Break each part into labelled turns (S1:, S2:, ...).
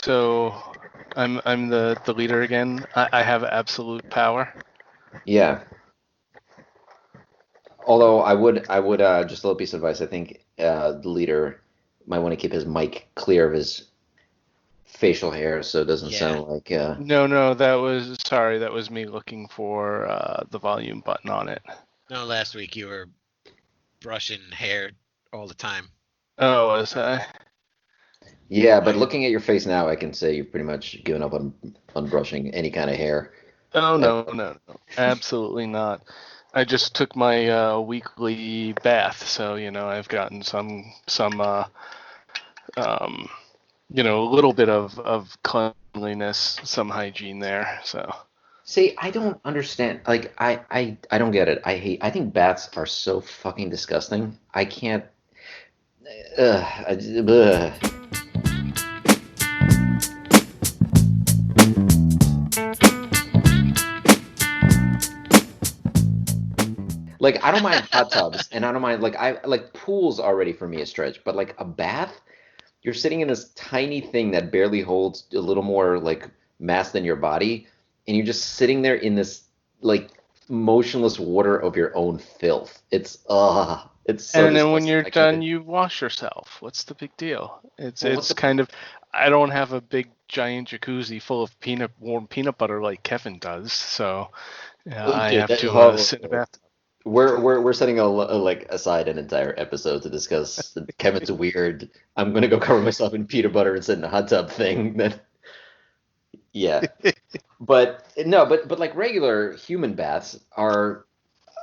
S1: So I'm the leader again. I have absolute power.
S2: Yeah. Although I would just a little piece of advice. I think the leader might want to keep his mic clear of his facial hair so it doesn't
S3: Yeah.
S2: sound like
S1: No, that was me looking for the volume button on it.
S3: No, last week you were brushing hair all the time.
S1: Oh, was I?
S2: yeah, but looking at your face now, I can say you've pretty much given up on brushing any kind of hair
S1: Oh no,
S2: ever.
S1: no, no, absolutely not. I just took my weekly bath, so I've gotten some um a little bit of cleanliness, some hygiene there. So.
S2: See, I don't understand. Like, I don't get it. I think bats are so fucking disgusting. I can't. Ugh. Like, I don't mind hot tubs, and I don't mind I like pools already for me a stretch, but like a bath, you're sitting in this tiny thing that barely holds a little more like mass than your body, and you're just sitting there in this like motionless water of your own filth. It's so
S1: And then when
S2: disgusting.
S1: you're
S2: I can't.
S1: done, you wash yourself. What's the big deal? It's
S2: Well, what's
S1: it's
S2: the
S1: kind of I don't have a big giant jacuzzi full of warm peanut butter like Kevin does, so I
S2: dude?
S1: have to
S2: Hold
S1: sit in the
S2: on.
S1: bathtub.
S2: We're setting like aside an entire episode to discuss Kevin's weird. I'm gonna go cover myself in peanut butter and sit in a hot tub thing. That yeah, but no, but like regular human baths are.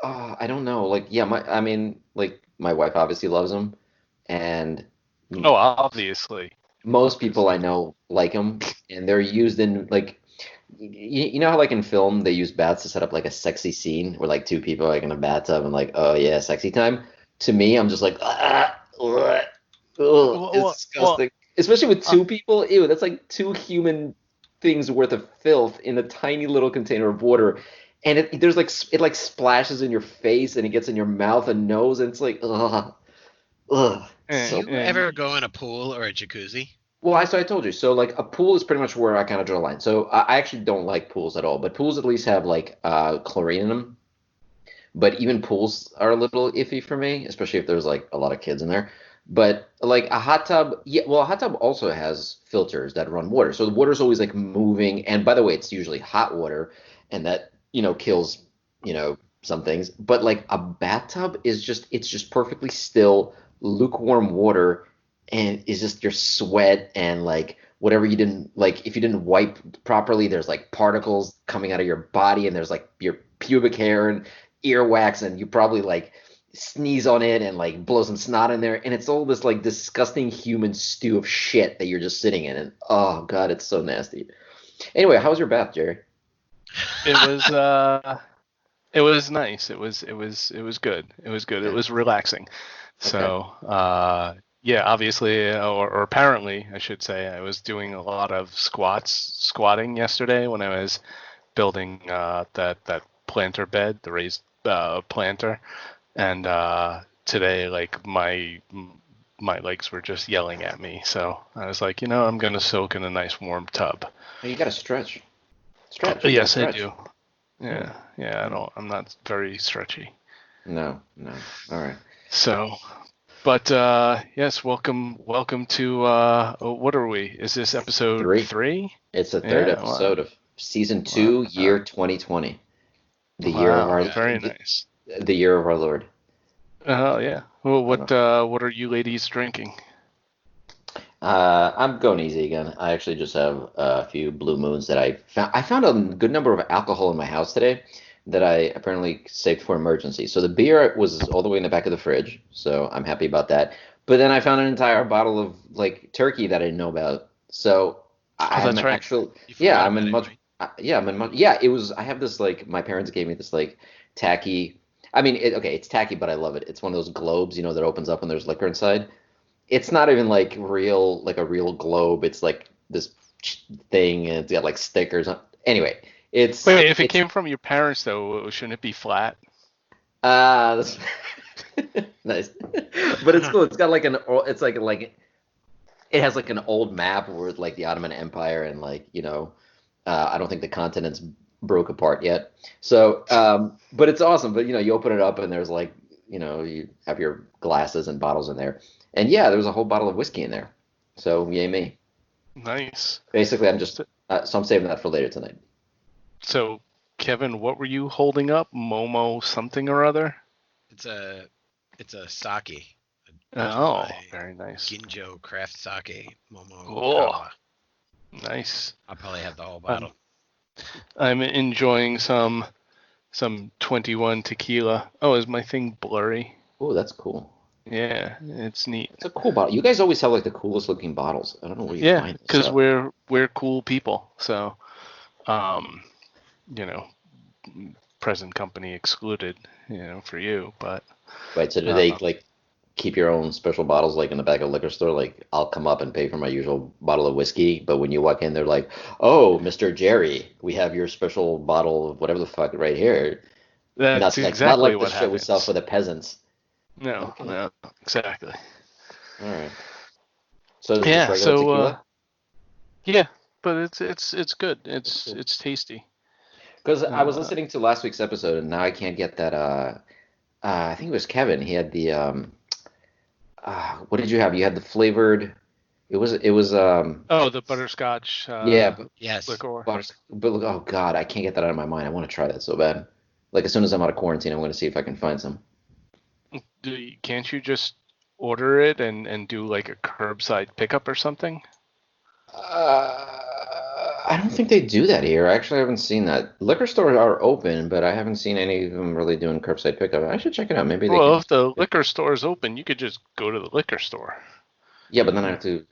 S2: I don't know. Like yeah, I mean like my wife obviously loves them, and
S1: Oh, obviously,
S2: most people I
S1: obviously.
S2: know like them, and they're used in like you know how like in film they use baths to set up like a sexy scene where like two people are like in a bathtub and like oh yeah sexy time. To me, I'm just like ugh, ugh, it's
S1: Well,
S2: disgusting. Especially with
S1: uh,
S2: two people, ew, that's like two human things worth of filth in a tiny little container of water. And there's like it like splashes in your face and it gets in your mouth and nose and it's like ugh,
S3: Do
S2: so
S1: and,
S3: you
S2: bad.
S1: and
S3: ever go in a pool or a jacuzzi?
S2: Well, I told you. So like a pool is pretty much where I kind of draw the line. So I actually don't like pools at all, but pools at least have like chlorine in them. But even pools are a little iffy for me, especially if there's like a lot of kids in there. But like a hot tub, yeah, well, a hot tub also has filters that run water. So the water's always like moving. And by the way, it's usually hot water, and that, kills, some things. But like a bathtub is it's just perfectly still, lukewarm water, and it's just your sweat and like whatever you didn't like if you didn't wipe properly, there's like particles coming out of your body, and there's like your pubic hair and earwax, and you probably like sneeze on it and like blow some snot in there, and it's all this like disgusting human stew of shit that you're just sitting in, and oh god, it's so nasty. Anyway, how was your bath, Jerry?
S1: it was uh, it was nice. It was good. It was good. It
S2: Yeah.
S1: was relaxing.
S2: Okay.
S1: So, yeah, obviously, or apparently, I should say, I was doing a lot of squatting yesterday when I was building that planter bed, the raised planter, and today, like my legs were just yelling at me. So I was like, I'm gonna soak in a nice warm tub.
S2: Hey, you gotta stretch, you gotta
S1: Yes, I
S2: stretch.
S1: do.
S2: Yeah.
S1: Yeah. I'm not very stretchy.
S2: No, all right.
S1: So, but yes, welcome to what are we? Is this episode
S2: Three.
S1: 3?
S2: It's the third
S1: Yeah. Wow.
S2: episode of season
S1: Wow.
S2: 2, year 2020, the year of
S1: Wow.
S2: our
S3: Yeah.
S1: Very nice.
S2: the year of our Lord.
S1: Oh yeah. Well,
S2: I don't know.
S1: what are you ladies drinking?
S2: I'm going easy again. I actually just have a few blue moons that I found. I found a good number of alcohol in my house today that I apparently saved for emergency. So the beer was all the way in the back of the fridge, so I'm happy about that. But then I found an entire bottle of like turkey that I didn't know about. So
S1: Oh,
S2: I'm
S1: that's right.
S2: actually,
S3: You
S2: yeah,
S3: forgot
S2: I'm
S3: about
S2: in
S3: it,
S2: much,
S3: right?
S2: yeah, I'm in much, yeah, it was, I have this like, my parents gave me this like tacky, I mean, okay, it's tacky, but I love it. It's one of those globes, that opens up and there's liquor inside. It's not even like real, like a real globe. It's like this thing, and it's got like stickers on. Anyway,
S1: Wait, if it
S2: it's
S1: came from your parents though, shouldn't it be flat?
S2: that's nice, but it's cool. It's got like it's like it has like an old map where like the Ottoman Empire and like I don't think the continents broke apart yet. So, but it's awesome. But you open it up and there's like you have your glasses and bottles in there, and yeah, there was a whole bottle of whiskey in there. So yay me.
S1: Nice.
S2: Basically, I'm just
S1: So,
S2: so I'm saving that for later tonight.
S1: so, Kevin, what were you holding up? Momo something or other?
S3: It's a sake.
S1: Oh,
S3: My
S1: very nice.
S3: Ginjo craft sake Momo
S1: Oh,
S3: Kawa.
S1: nice.
S3: I'll probably have the whole
S1: I'm
S3: bottle.
S1: I'm enjoying some 21 tequila. Oh, is my thing blurry?
S2: Oh, that's cool.
S1: Yeah, it's neat.
S2: It's a cool bottle. You guys always have like the coolest looking bottles. I don't know where you
S1: Yeah,
S2: find this
S1: because
S2: stuff.
S1: we're cool people. So, um, you know, present company excluded, for you. But
S2: Right. So do they
S1: uh,
S2: like keep your own special bottles like in the back of a liquor store? Like I'll come up and pay for my usual bottle of whiskey, but when you walk in, they're like, "Oh, Mr. Jerry, we have your special bottle of whatever the fuck right here."
S1: that's
S2: Not like
S1: exactly
S2: the
S1: what
S2: shit we sell for
S1: happens.
S2: the peasants.
S1: No,
S2: Okay.
S1: no, exactly.
S2: All right. So is it just
S1: Yeah.
S2: regular
S1: So,
S2: tequila?
S1: yeah, but it's good.
S2: That's
S1: It's
S2: cool.
S1: it's tasty.
S2: Because I was
S1: Uh,
S2: listening to last week's episode and now I can't get that I think it was Kevin. He had the what did you have? You had the flavored. It was
S1: oh, the butterscotch
S2: yeah, but
S3: Yes.
S1: liqueur.
S2: oh God, I can't get that out of my mind. I want to try that so bad. Like as soon as I'm out of quarantine, I'm going to see if I can find some.
S1: Can't you just order it and do like a curbside pickup or something?
S2: I don't think they do that here. Actually, I haven't seen that. Liquor stores are open, but I haven't seen any of them really doing curbside pickup. I should check it out. Maybe they
S1: Well,
S2: can.
S1: if the liquor store is open, you could just go to the liquor store.
S2: Yeah, but then I have to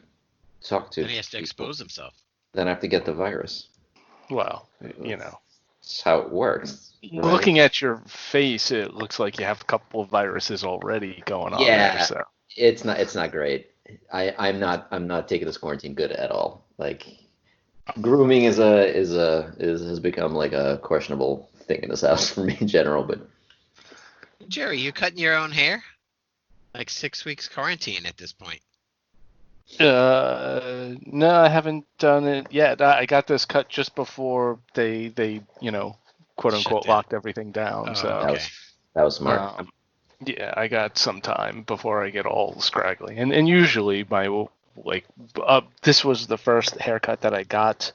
S2: talk to
S3: Then he has to
S2: people.
S3: expose himself.
S2: Then I have to get the virus.
S1: Well,
S2: That's how it works, right?
S1: looking at your face, it looks like you have a couple of viruses already going on there.
S2: Yeah,
S1: So,
S2: it's not great. I'm not taking this quarantine good at all. Like grooming has become like a questionable thing in this house for me in general. But
S3: Jerry, you cutting your own hair? Like 6 weeks quarantine at this point.
S1: no, I haven't done it yet. I got this cut just before they quote
S3: Shut
S1: unquote
S3: down.
S1: locked everything down.
S3: Oh,
S2: that
S1: So,
S3: okay.
S2: was that was smart.
S1: um, yeah, I got some time before I get all scraggly. And usually like this was the first haircut that I got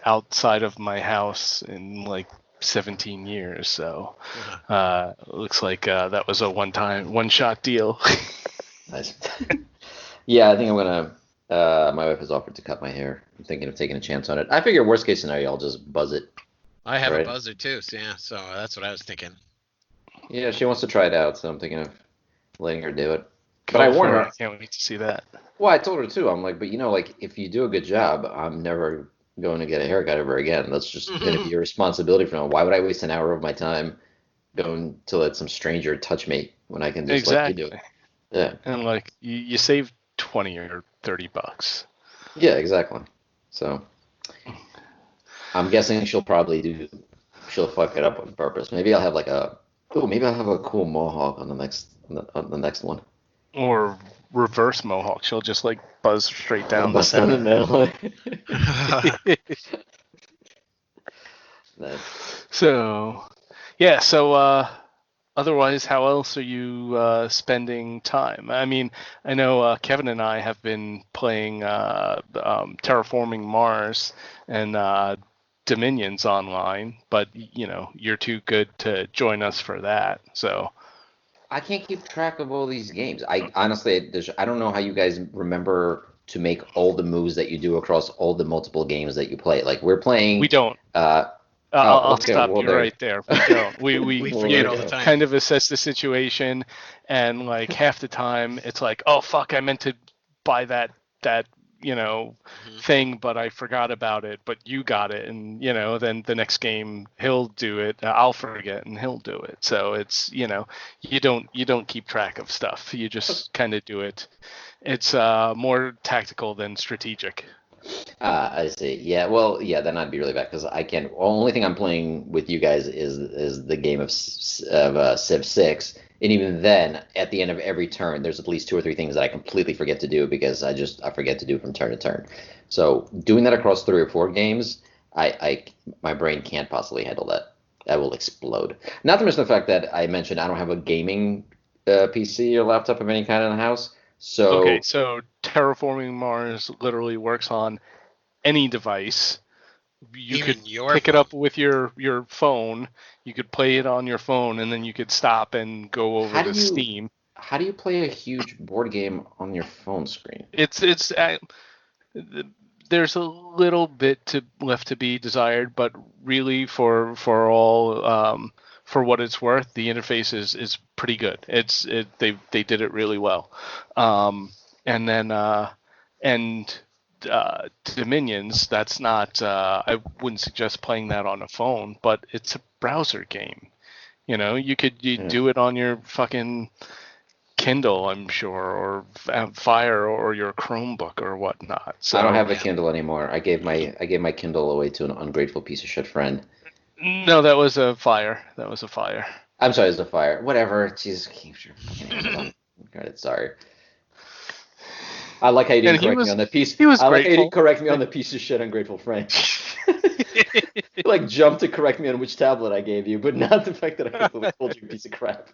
S1: outside of my house in like 17 years. So,
S3: Uh-huh.
S1: looks like that was a one shot deal.
S2: Nice. Yeah, I think I'm gonna. My wife has offered to cut my hair. I'm thinking of taking a chance on it. I figure worst case scenario, I'll just buzz it,
S3: I have a
S2: right?
S3: buzzer too, so yeah, so that's what I was thinking.
S2: Yeah, she wants to try it out, so I'm thinking of letting her do it. But I
S1: Go
S2: warned
S1: for it. I
S2: her.
S1: can't wait to see that.
S2: Well, I told her too. I'm like, but like if you do a good job, I'm never going to get a haircut ever again. That's just going to be your responsibility from now. Why would I waste an hour of my time going to let some stranger touch me when I can just let you do it?
S1: Exactly.
S2: Yeah,
S1: And like you save 20 or $30.
S2: yeah, exactly. So I'm guessing she'll fuck it up on purpose. Maybe I'll have a cool mohawk on the next one.
S1: Or reverse mohawk. She'll just like buzz straight down the
S2: Bust down the
S1: center.
S2: middle. Nice.
S1: So, yeah, so otherwise, how else are you spending time? I mean, I know Kevin and I have been playing Terraforming Mars and Dominions online, but you're too good to join us for that. So,
S2: I can't keep track of all these games. I honestly, I don't know how you guys remember to make all the moves that you do across all the multiple games that you play. Like we're
S1: we
S2: playing.
S1: don't.
S2: Uh,
S1: I'll
S2: okay,
S1: stop
S2: well
S1: you
S2: there.
S1: right there. We don't.
S3: We
S2: There
S3: forget
S2: we
S3: all the
S2: go.
S3: time.
S1: Kind of assess the situation, and like half the time it's like, oh fuck, I meant to buy that
S3: Hmm.
S1: thing, but I forgot about it. But you got it, and then the next game he'll do it. I'll forget, and he'll do it. So it's you don't keep track of stuff. You just kind of do it. It's more tactical than strategic.
S2: I see. Yeah, well, yeah, then I'd be really bad because I can't. Only thing I'm playing with you guys is the game of Civ 6, and even then, at the end of every turn, there's at least two or three things that I completely forget to do because I forget to do from turn to turn. So doing that across 3 or 4 games, I my brain can't possibly handle that. I will explode. Not to mention the fact that I mentioned I don't have a gaming PC or laptop of any kind in the house,
S1: Okay,
S2: so
S1: so Terraforming Mars literally works on any device. You could
S3: Even your
S1: pick it
S3: phone.
S1: up with your phone. You could play it on your phone, and then you could stop and go over
S2: how do
S1: to
S2: you
S1: Steam.
S2: how do you play a huge board game on your phone screen?
S1: It's there's a little bit left to be desired, but really for all for what it's worth, the interface is pretty good. They did it really well, and then and Dominions. That's not. I wouldn't suggest playing that on a phone, but it's a browser game. You
S2: Yeah.
S1: do it on your fucking Kindle, I'm sure, or Fire or your Chromebook or whatnot.
S2: I don't
S1: So
S2: have a Kindle anymore. I gave my Kindle away to an ungrateful piece of shit friend.
S1: no, that was a Fire. That was a Fire.
S2: I'm sorry, it's a fire. Whatever. Jesus, keep your fucking Amazon credit. Sorry. I like how you
S1: And
S2: didn't correct me on that piece.
S1: he was
S2: I like how you didn't
S1: grateful.
S2: correct me on the piece of shit ungrateful friend. You like jumped to correct me on which tablet I gave you, but not the fact that I completely told you a piece of crap.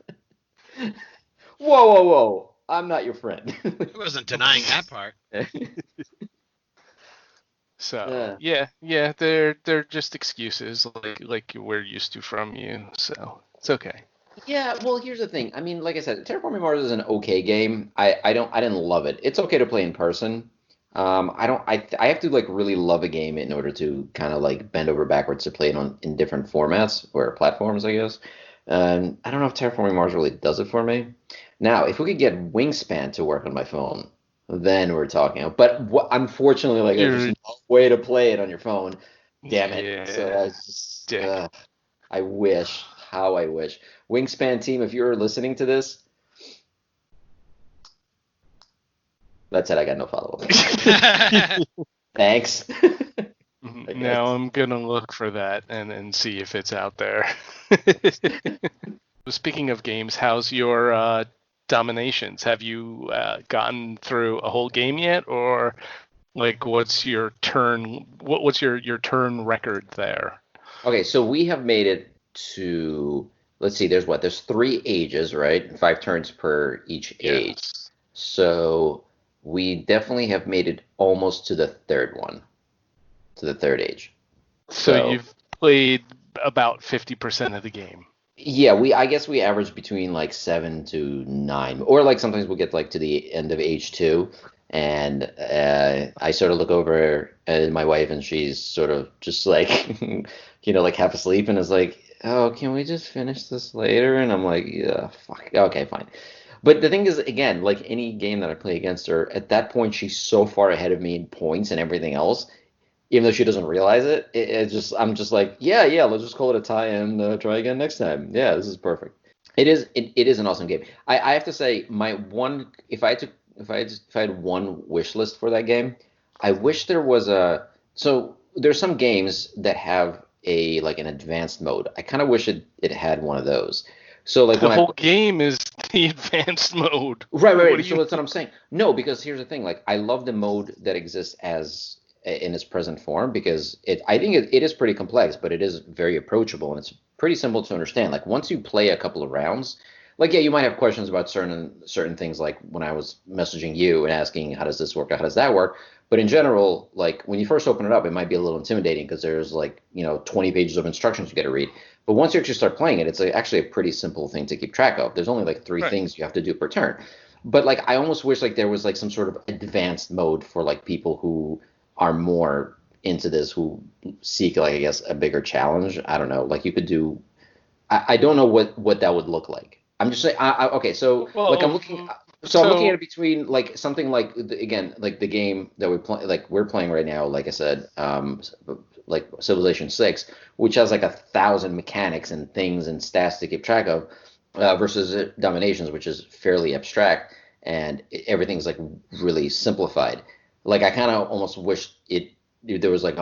S2: Whoa, whoa, whoa! I'm not your friend.
S3: I wasn't denying that part.
S1: So
S2: Uh,
S1: yeah, they're just excuses like we're used to from you. So it's okay.
S2: Yeah, well, here's the thing. I mean, like I said, Terraforming Mars is an okay game. I didn't love it. It's okay to play in person. I don't I have to like really love a game in order to kind of like bend over backwards to play it on in different formats or platforms, I guess. I don't know if Terraforming Mars really does it for me. Now, if we could get Wingspan to work on my phone, then we're talking. But unfortunately, like there's just
S1: You're
S2: no way to play it on your phone. Damn it. So
S1: yeah,
S2: that's just
S1: dick.
S2: I wish. How I wish. Wingspan team, if you're listening to this, that's it. I got no follow-up. Thanks. I
S1: Now
S2: guess.
S1: I'm gonna look for that and see if it's out there. Speaking of games, how's your dominations? Have you gotten through a whole game yet, or like what's your turn? What's your turn record there?
S2: Okay, so we have made it to, let's see, there's 3 ages, right? 5 turns per each age.
S1: Yes.
S2: So we definitely have made it almost to the third one, to the third age.
S1: So
S2: So
S1: you've played about 50% of the game.
S2: yeah, I guess we average between like 7 to 9, or like sometimes we'll get like to the end of age 2, and I sort of look over at my wife, and she's sort of just like, like half asleep, and is like, "Oh, can we just finish this later?" And I'm like, "Yeah, fuck, okay, fine." But the thing is, again, like any game that I play against her, at that point she's so far ahead of me in points and everything else even though she doesn't realize it, I'm just like, yeah, yeah, let's just call it a tie and try again next time. Yeah, this is perfect. It is an awesome game. I have to say my one if I had one wish list for that game, I wish there was a so there's some games that have a like an advanced mode. I kind of wish it had one of those. So like
S1: The
S2: when I
S1: whole game is the advanced mode.
S2: right, right,
S1: What
S2: right.
S1: do
S2: So
S1: you
S2: that's what
S1: mean?
S2: I'm saying. No, because here's the thing. Like, I love the mode that exists as in its present form because I think it is pretty complex, but it is very approachable and it's pretty simple to understand. Like, once you play a couple of rounds, like, yeah, you might have questions about certain things, like when I was messaging you and asking how does this work, how does that work. But in general, like when you first open it up, it might be a little intimidating because there's like 20 pages of instructions you got to read. But once you actually start playing it, it's actually a pretty simple thing to keep track of. There's only like three
S1: Right.
S2: things you have to do per turn. But like I almost wish like there was like some sort of advanced mode for like people who are more into this, who seek like I guess a bigger challenge. I don't know. Like you could do. I don't know what that would look like. I'm just saying. Okay, so like I'm
S1: Well,
S2: looking. So I'm looking at
S1: so
S2: it between like something like again like the game that we play like we're playing right now. Like I said, like Civilization 6, which has like 1,000 mechanics and things and stats to keep track of, versus Dominations, which is fairly abstract and everything's like really simplified. Like I kind of almost wish it there was like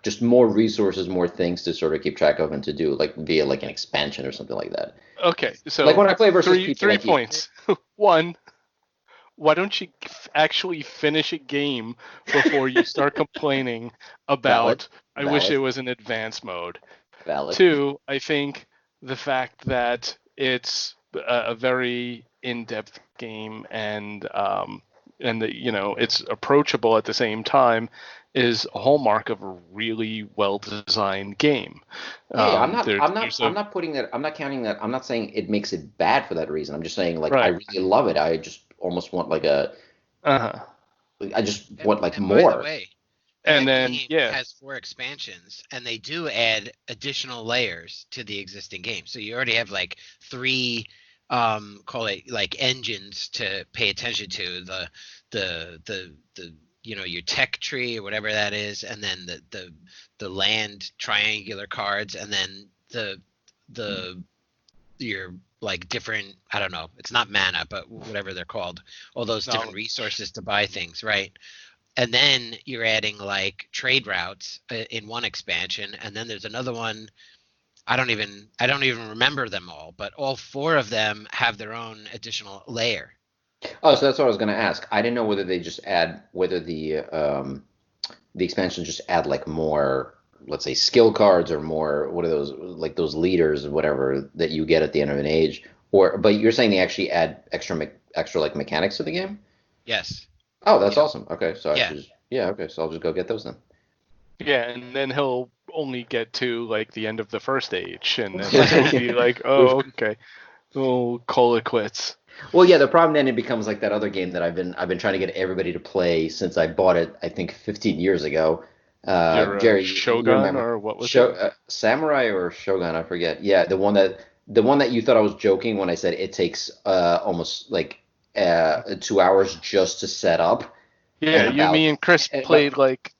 S2: just more resources, more things to sort of keep track of and to do, like via like an expansion or something like that.
S1: Okay,
S2: Like
S1: so
S2: when I play versus
S1: three
S2: people,
S1: three
S2: like you,
S1: points. One, why don't you actually finish a game before you start complaining
S2: valid,
S1: about, I wish
S2: valid,
S1: it was an advanced mode.
S2: valid.
S1: Two, I think the fact that it's a very in-depth game and that it's approachable at the same time is a hallmark of a really well-designed game.
S2: Yeah, I'm not, I'm not,
S1: There's
S2: I'm
S1: a
S2: not putting that, I'm not counting that, I'm not saying it makes it bad for that reason. I'm just saying like I
S1: right.
S2: really love it. I just almost want like
S1: Uh-huh.
S2: I just want like
S3: And by the
S2: more.
S3: way,
S1: And
S3: that
S1: then
S3: game
S1: yeah,
S3: has 4 expansions, and they do add additional layers to the existing game. So you already have like three, call it like engines to pay attention to the your tech tree or whatever that is, and then the land triangular cards, and then the your like different, I don't know, it's not mana, but whatever they're called, all those different
S1: knowledge.
S3: resources to buy things, right? And then you're adding like trade routes in one expansion, and then there's another one. I don't even remember them all, but all four of them have their own additional layer.
S2: Oh, so that's what I was going to ask. I didn't know whether they just add, whether the expansions just add like more, let's say, skill cards or more, what are those, like those leaders or whatever that you get at the end of an age, or but you're saying they actually add extra like mechanics to the game?
S3: Yes.
S2: Oh, that's
S3: Yep.
S2: awesome. Okay, so I
S3: Yeah.
S2: should just, yeah, okay, so I'll just go get those then.
S1: Yeah, and then he'll only get to like the end of the first age, and then he'll be like,
S2: We've
S1: "Oh, okay, we'll call it quits."
S2: Well, yeah, the problem then it becomes like that other game that I've been trying to get everybody to play since I bought it, I think 15 years ago.
S1: Your
S2: Jerry, you
S1: Shogun,
S2: remember
S1: or what was it?
S2: Samurai or Shogun? I forget. Yeah, the one that you thought I was joking when I said it takes almost like 2 hours just to set up,
S1: Yeah,
S2: and
S1: you,
S2: about
S1: me, and Chris
S2: but
S1: played like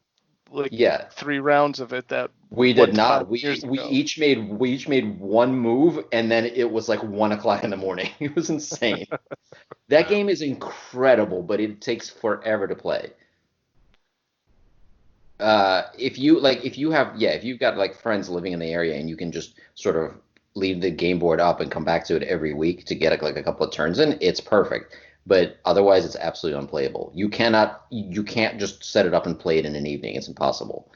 S2: yeah,
S1: 3 rounds of it that
S2: we
S1: one
S2: did
S1: time
S2: not.
S1: years
S2: We
S1: ago.
S2: each made one move, and then it was like 1 o'clock in the morning. It was insane. That
S3: Wow.
S2: game is incredible, but it takes forever to play. If you've got like friends living in the area and you can just sort of leave the game board up and come back to it every week to get like a couple of turns in, it's perfect. But otherwise, it's absolutely unplayable. You can't just set it up and play it in an evening. It's impossible.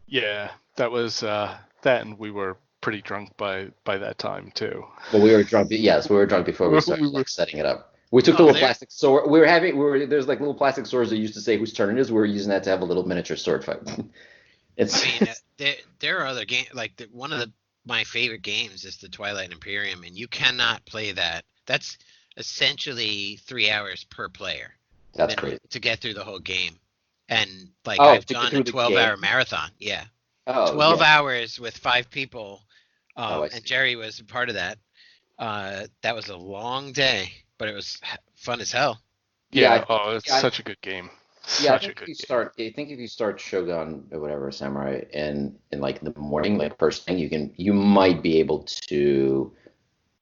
S1: Yeah, that was that, and we were pretty drunk by that time too.
S2: Well, we were drunk. Yes, we were drunk before we
S1: We
S2: started
S1: were.
S2: like setting it up. We took the
S3: Oh,
S2: little
S3: there.
S2: plastic sword. There's like little plastic swords that used to say whose turn it is. We were using that to have a little miniature sword fight.
S3: I
S2: It's,
S3: mean,
S2: it's
S3: there are other games like one of my favorite games is the Twilight Imperium, and you cannot play that. That's essentially 3 hours per player
S2: that's
S3: minimum
S2: crazy.
S3: to get through the whole game. And like
S2: Oh,
S3: I've
S2: to get
S3: done a
S2: through the
S3: 12-hour
S2: game.
S3: marathon. Yeah.
S2: Oh
S3: 12
S2: yeah.
S3: hours with 5 people.
S2: Oh, I
S3: And
S2: see.
S3: Jerry was a part of that. That was a long day, but it was fun as hell.
S2: Yeah, I
S1: Yeah.
S2: think
S1: Oh, it's
S2: yeah,
S1: such a good game.
S2: yeah.
S1: Such a good game.
S2: I think if you start Shogun or whatever Samurai in like the morning, like first thing, you might be able to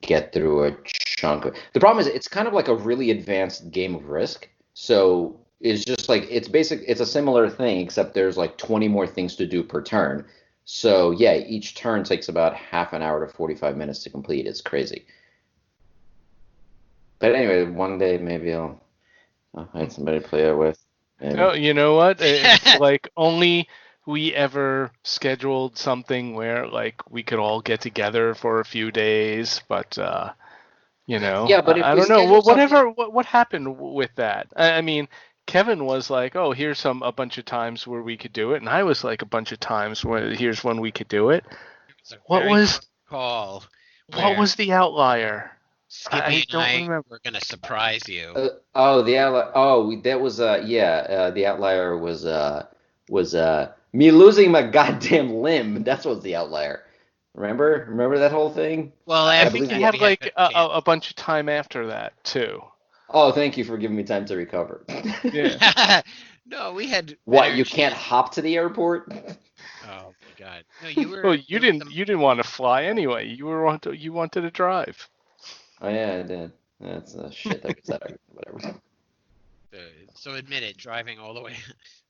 S2: get through a chunk of. The problem is it's kind of like a really advanced game of Risk. So it's just like it's a similar thing except there's like 20 more things to do per turn. So yeah, each turn takes about half an hour to 45 minutes to complete. It's crazy. But anyway, one day maybe I'll find somebody to play it with.
S1: Oh,
S2: Maybe.
S1: you know what? If like only we ever scheduled something where like we could all get together for a few days, but
S2: Yeah, but if
S1: I
S2: we
S1: don't know.
S2: schedule
S1: Well,
S2: something,
S1: what happened with that? I mean, Kevin was like, "Oh, here's a bunch of times where we could do it," and I was like, "A bunch of times where here's when we could do it."
S3: It was a
S1: What
S3: very
S1: was
S3: close call
S1: what
S3: where
S1: was the outlier?
S3: Skippy and
S1: I don't
S3: I
S1: remember.
S3: were gonna surprise you.
S2: the outlier. Oh, that was the outlier was me losing my goddamn limb. That's what's the outlier. Remember that whole thing?
S3: Well,
S1: I
S2: I
S3: after
S1: think
S2: believe
S1: you
S2: you.
S3: that,
S1: had
S3: we had
S1: like
S3: better chance.
S1: a bunch of time after that too.
S2: Oh, thank you for giving me time to recover.
S1: Yeah.
S3: No, we had
S2: What?
S3: better
S2: You can't
S3: chance.
S2: hop to the airport?
S3: Oh my God. No, you
S1: Well,
S3: were
S1: you
S3: there was
S1: didn't
S3: some
S1: you didn't want to fly anyway. You wanted to drive.
S2: Oh yeah, I did. That's shit. I guess that argument, whatever.
S3: So admit it, driving all the way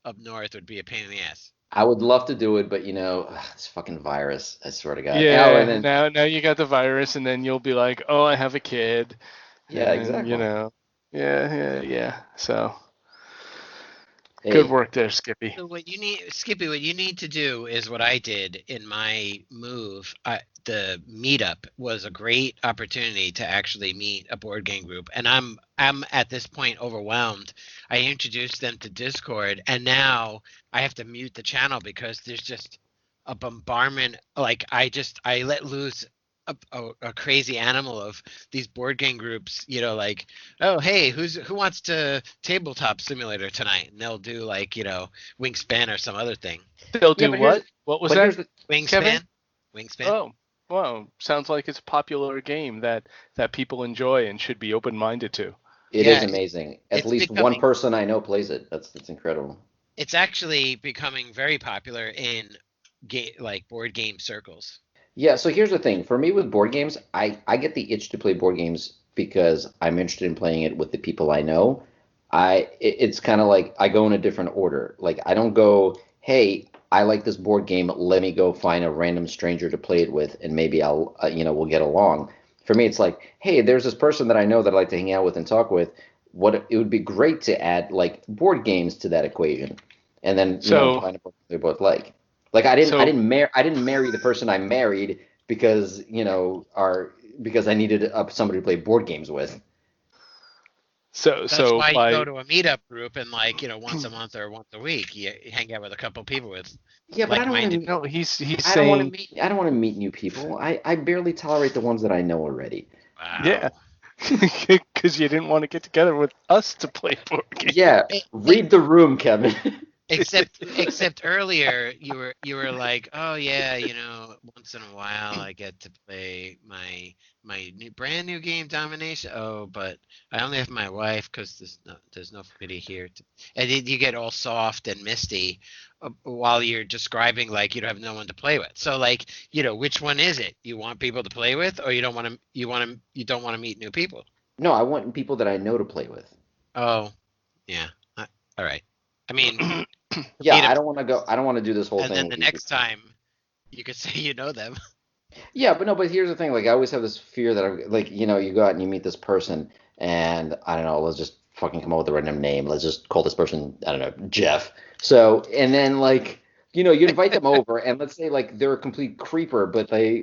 S3: up north would be a pain in the ass.
S2: I would love to do it, but this fucking virus. I swear to God. Oh, and
S1: Yeah,
S2: then
S1: now you got the virus, and then you'll be like, oh, I have a kid,
S2: yeah,
S1: and then
S2: exactly.
S1: yeah. So good
S2: Hey,
S1: work there, Skippy.
S3: So what you need, Skippy, what you need to do is what I did in my move. The meetup was a great opportunity to actually meet a board game group, and I'm at this point overwhelmed. I introduced them to Discord, and now I have to mute the channel because there's just a bombardment. Like I let loose a crazy animal of these board game groups. Like, oh hey, who wants to tabletop simulator tonight? And they'll do like Wingspan or some other thing.
S1: They'll
S2: yeah,
S1: do what? What was
S2: but
S1: that,
S2: here's the
S1: Kevin?
S3: Wingspan, Wingspan.
S1: Oh, well, sounds like it's a popular game that people enjoy and should be open-minded to.
S2: It is
S3: Yeah,
S2: amazing. At
S3: it's
S2: least one
S3: becoming.
S2: person I know plays it. That's incredible.
S3: It's actually becoming very popular in like board game circles.
S2: Yeah, so here's the thing. For me with board games, I get the itch to play board games because I'm interested in playing it with the people I know. It's kind of like I go in a different order. Like I don't go, "Hey, I like this board game. Let me go find a random stranger to play it with and maybe we'll get along." For me, it's like, "Hey, there's this person that I know that I like to hang out with and talk with. What it would be great to add like board games to that equation." And then,
S1: So,
S2: find a book they both like. Like I didn't marry the person I married because because I needed somebody to play board games with.
S1: so,
S3: That's
S1: so
S3: why you go
S1: by
S3: to a meetup group and like once a month or once a week you hang out with a couple people with
S2: Yeah, but I don't want to
S3: like-minded
S2: meet.
S3: people.
S1: no, he's
S2: I don't want to
S1: saying,
S2: meet. I don't want to meet new people. I barely tolerate the ones that I know already.
S1: yeah,
S3: Wow.
S1: because you didn't want to get together with us to play board
S2: Yeah,
S3: E- e-
S2: read the room, Kevin.
S3: Except earlier you were like, oh yeah, once in a while I get to play my brand new game Domination. Oh, but I only have my wife because there's nobody here. And then you get all soft and misty while you're describing like you don't have no one to play with. So like which one is it? You want people to play with, or you don't want to meet new people?
S2: No, I want people that I know to play with.
S3: Oh yeah. All right. I mean,
S1: game.
S2: Yeah,
S3: meet
S2: I
S3: up,
S2: don't want to go. I don't want to do this whole
S3: and
S2: thing
S3: then
S2: with
S3: the
S2: you.
S3: next time you could say you know them.
S2: Yeah, but no, but here's the thing. Like, I always have this fear that I'm like, you go out and you meet this person, and I don't know, let's just fucking come up with a random name. Let's just call this person, I don't know, Jeff. So, and then like, you invite them over, and let's say like they're a complete creeper, but they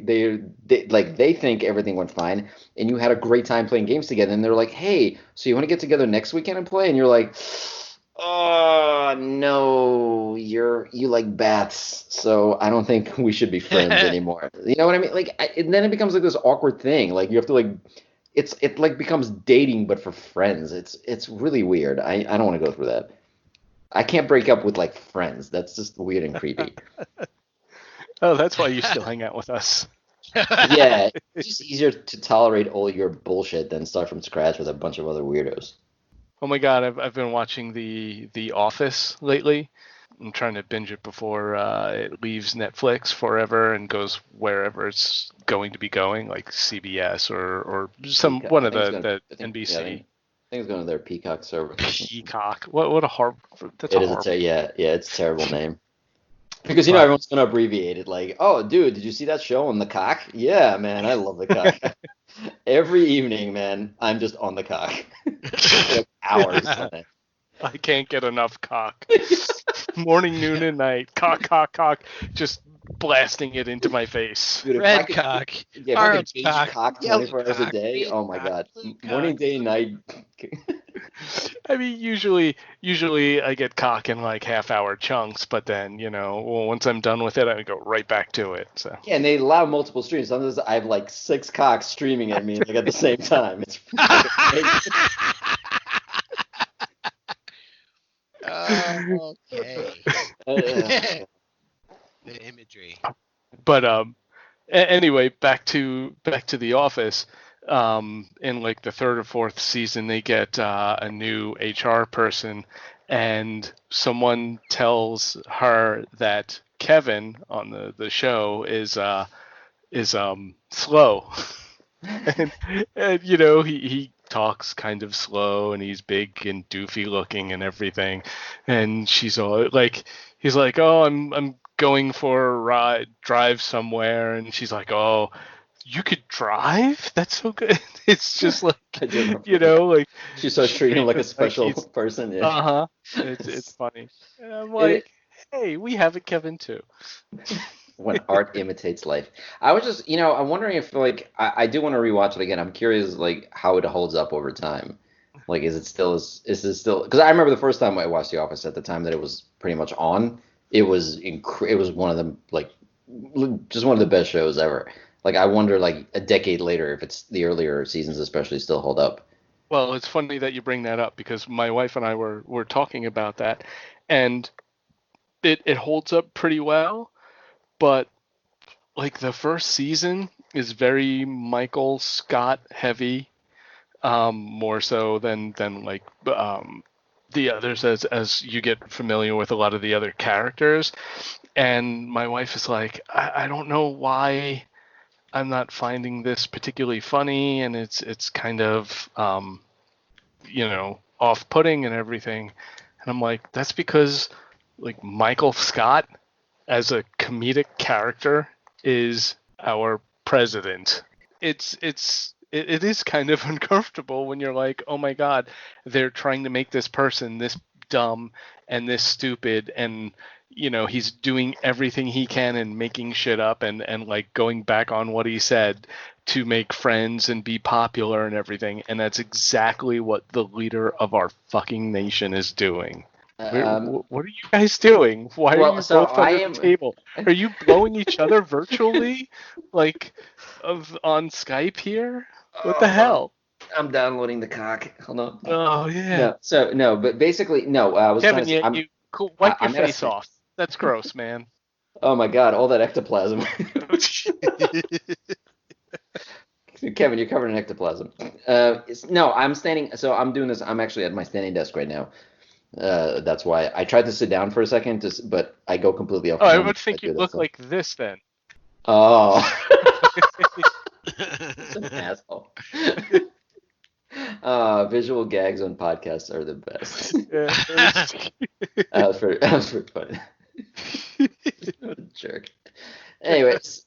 S2: think everything went fine, and you had a great time playing games together, and they're like, hey, so you want to get together next weekend and play? And you're like, oh no, you like bats, so I don't think we should be friends anymore. You know what I mean? Like, and then it becomes like this awkward thing. Like you have to like, it like becomes dating but for friends. It's really weird. I don't want to go through that. I can't break up with like friends. That's just weird and creepy.
S1: Oh, that's why you still hang out with us.
S2: Yeah, it's just easier to tolerate all your bullshit than start from scratch with a bunch of other weirdos.
S1: Oh my God, I've been watching the Office lately. I'm trying to binge it before it leaves Netflix forever and goes wherever it's going to be going, like CBS or some
S2: Peacock.
S1: one
S2: I
S1: of
S2: think it's gonna.
S1: the
S2: I think yeah.
S1: NBC.
S2: I think it's going to their Peacock service or something.
S1: Peacock. What a horrible. That's a
S2: It is
S1: horrible.
S2: yeah, it's a terrible name. Because
S1: But
S2: everyone's gonna abbreviate it like, oh dude, did you see that show on the cock? Yeah, man, I love the cock. Every evening, man, I'm just on the cock. For like hours on it.
S1: I can't get enough cock. Morning, noon, and night. Cock, cock, cock. Just blasting it into my face.
S2: Dude, if I
S3: Red
S2: could
S3: cock,
S2: yeah, if I could
S3: orange
S2: binge
S3: cock,
S2: cock
S3: yellow
S2: 24 hours a
S3: cock,
S2: day,
S3: green
S2: oh my
S3: cock,
S2: god.
S3: blue
S2: Morning,
S3: cock.
S2: day, night.
S1: I mean, usually I get cock in like half-hour chunks, but then once I'm done with it, I go right back to it. So
S2: Yeah, and they allow multiple streams. Sometimes I have like 6 cocks streaming at me like at the same time. It's fucking crazy.
S3: Okay.
S2: Uh,
S3: The imagery.
S1: but anyway, back to the office. In like the third or fourth season, they get a new HR person, and someone tells her that Kevin on the show is slow, and he talks kind of slow, and he's big and doofy looking and everything. And she's all like, he's like, oh, I'm going for a drive somewhere, and she's like, oh, you could drive? That's so good. It's just like,
S2: I do remember.
S1: like
S2: She starts
S1: she
S2: treating him
S1: treats
S2: like a
S1: him like
S2: special
S1: he's
S2: person. Yeah.
S1: uh-huh. It's funny. And I'm
S2: It,
S1: like, hey, we have a Kevin too.
S2: when art imitates life. I was just, I'm wondering if like I do want to rewatch it again. I'm curious like how it holds up over time. Like, is it still? Because I remember the first time I watched The Office at the time that it was pretty much on. It was one of the like just one of the best shows ever. Like I wonder like a decade later if it's the earlier seasons especially still hold up.
S1: Well, it's funny that you bring that up because my wife and I were talking about that, and it holds up pretty well, but like the first season is very Michael Scott heavy, more so than like the others as you get familiar with a lot of the other characters. And my wife is like, I don't know why I'm not finding this particularly funny, and it's kind of off-putting and everything. And I'm like, that's because like Michael Scott as a comedic character is our president. It is kind of uncomfortable when you're like, oh my god, they're trying to make this person this dumb and this stupid, and he's doing everything he can and making shit up and like going back on what he said to make friends and be popular and everything, and that's exactly what the leader of our fucking nation is doing. What are you guys doing? Why are
S2: Well,
S1: you
S2: so
S1: both
S2: I
S1: under the
S2: am.
S1: table? Are you blowing each other virtually, like on Skype here? What the
S2: Oh, hold on.
S1: hell?
S2: I'm downloading the cock. Hold on.
S1: Oh yeah,
S2: No, so no, but basically no. I was trying to
S1: Kevin,
S2: say
S1: you cool, wipe your
S2: I'm at a
S1: face off. That's gross, man.
S2: oh my god, all that ectoplasm. Kevin, you're covered in ectoplasm. No, I'm standing. So I'm doing this. I'm actually at my standing desk right now. That's why I tried to sit down for a second, but I go completely off
S1: Oh, I
S2: camera.
S1: would
S2: If I
S1: think
S2: do
S1: you'd
S2: that,
S1: look
S2: so.
S1: like this then.
S2: Oh, it's an asshole. Visual gags on podcasts are the best.
S1: Yeah,
S2: That was pretty funny. What a jerk. Anyways,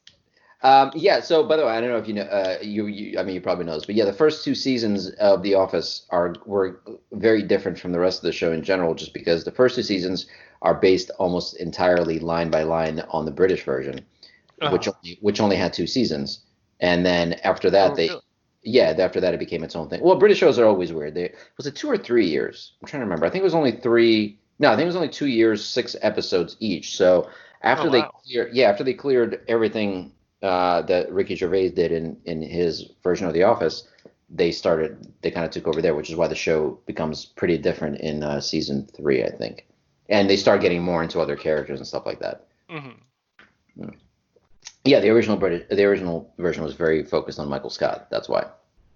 S2: yeah. So, by the way, I don't know if you know. I mean, you probably know this, but yeah, the first two seasons of The Office were very different from the rest of the show in general, just because the first two seasons are based almost entirely line by line on the British version,
S1: uh,
S2: which only had two seasons, and then after that
S1: oh really?
S2: yeah, after that it became its own thing. Well, British shows are always weird. Was it 2 or 3 years? I'm trying to remember. I think it was only three. No, I think it was only 2 years, 6 episodes each. So
S1: Oh
S2: after
S1: wow.
S2: after they cleared everything that Ricky Gervais did in his version of The Office, they kind of took over there, which is why the show becomes pretty different in season 3, I think, and they start getting more into other characters and stuff like that.
S1: Hmm.
S2: Hmm. Yeah, the original version was very focused on Michael Scott. That's why.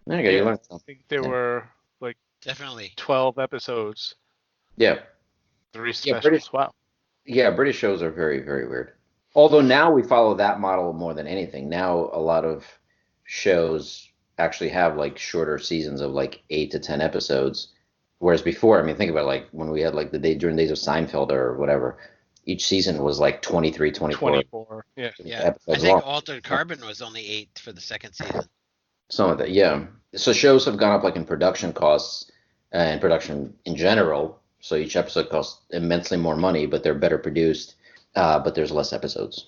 S2: There you go. You
S1: Yeah,
S2: learned
S1: I
S2: something.
S1: think there
S2: Yeah.
S1: were like
S3: Definitely.
S1: 12 episodes,
S2: Yeah.
S1: 3
S2: Yeah. British.
S1: specials. Wow.
S2: Yeah. British shows are very, very weird. Although now we follow that model more than anything. Now a lot of shows actually have like shorter seasons of like 8 to 10 episodes, whereas before, I mean, think about like when we had like during the days of Seinfeld or whatever, each season was like 23, 24
S1: 24. Yeah.
S3: Yeah. I
S2: episodes
S3: think
S2: long.
S3: Altered Carbon was only 8 for the second season.
S2: Some of that, yeah. So shows have gone up like in production costs and production in general. So each episode costs immensely more money, but they're better produced. But there's less episodes,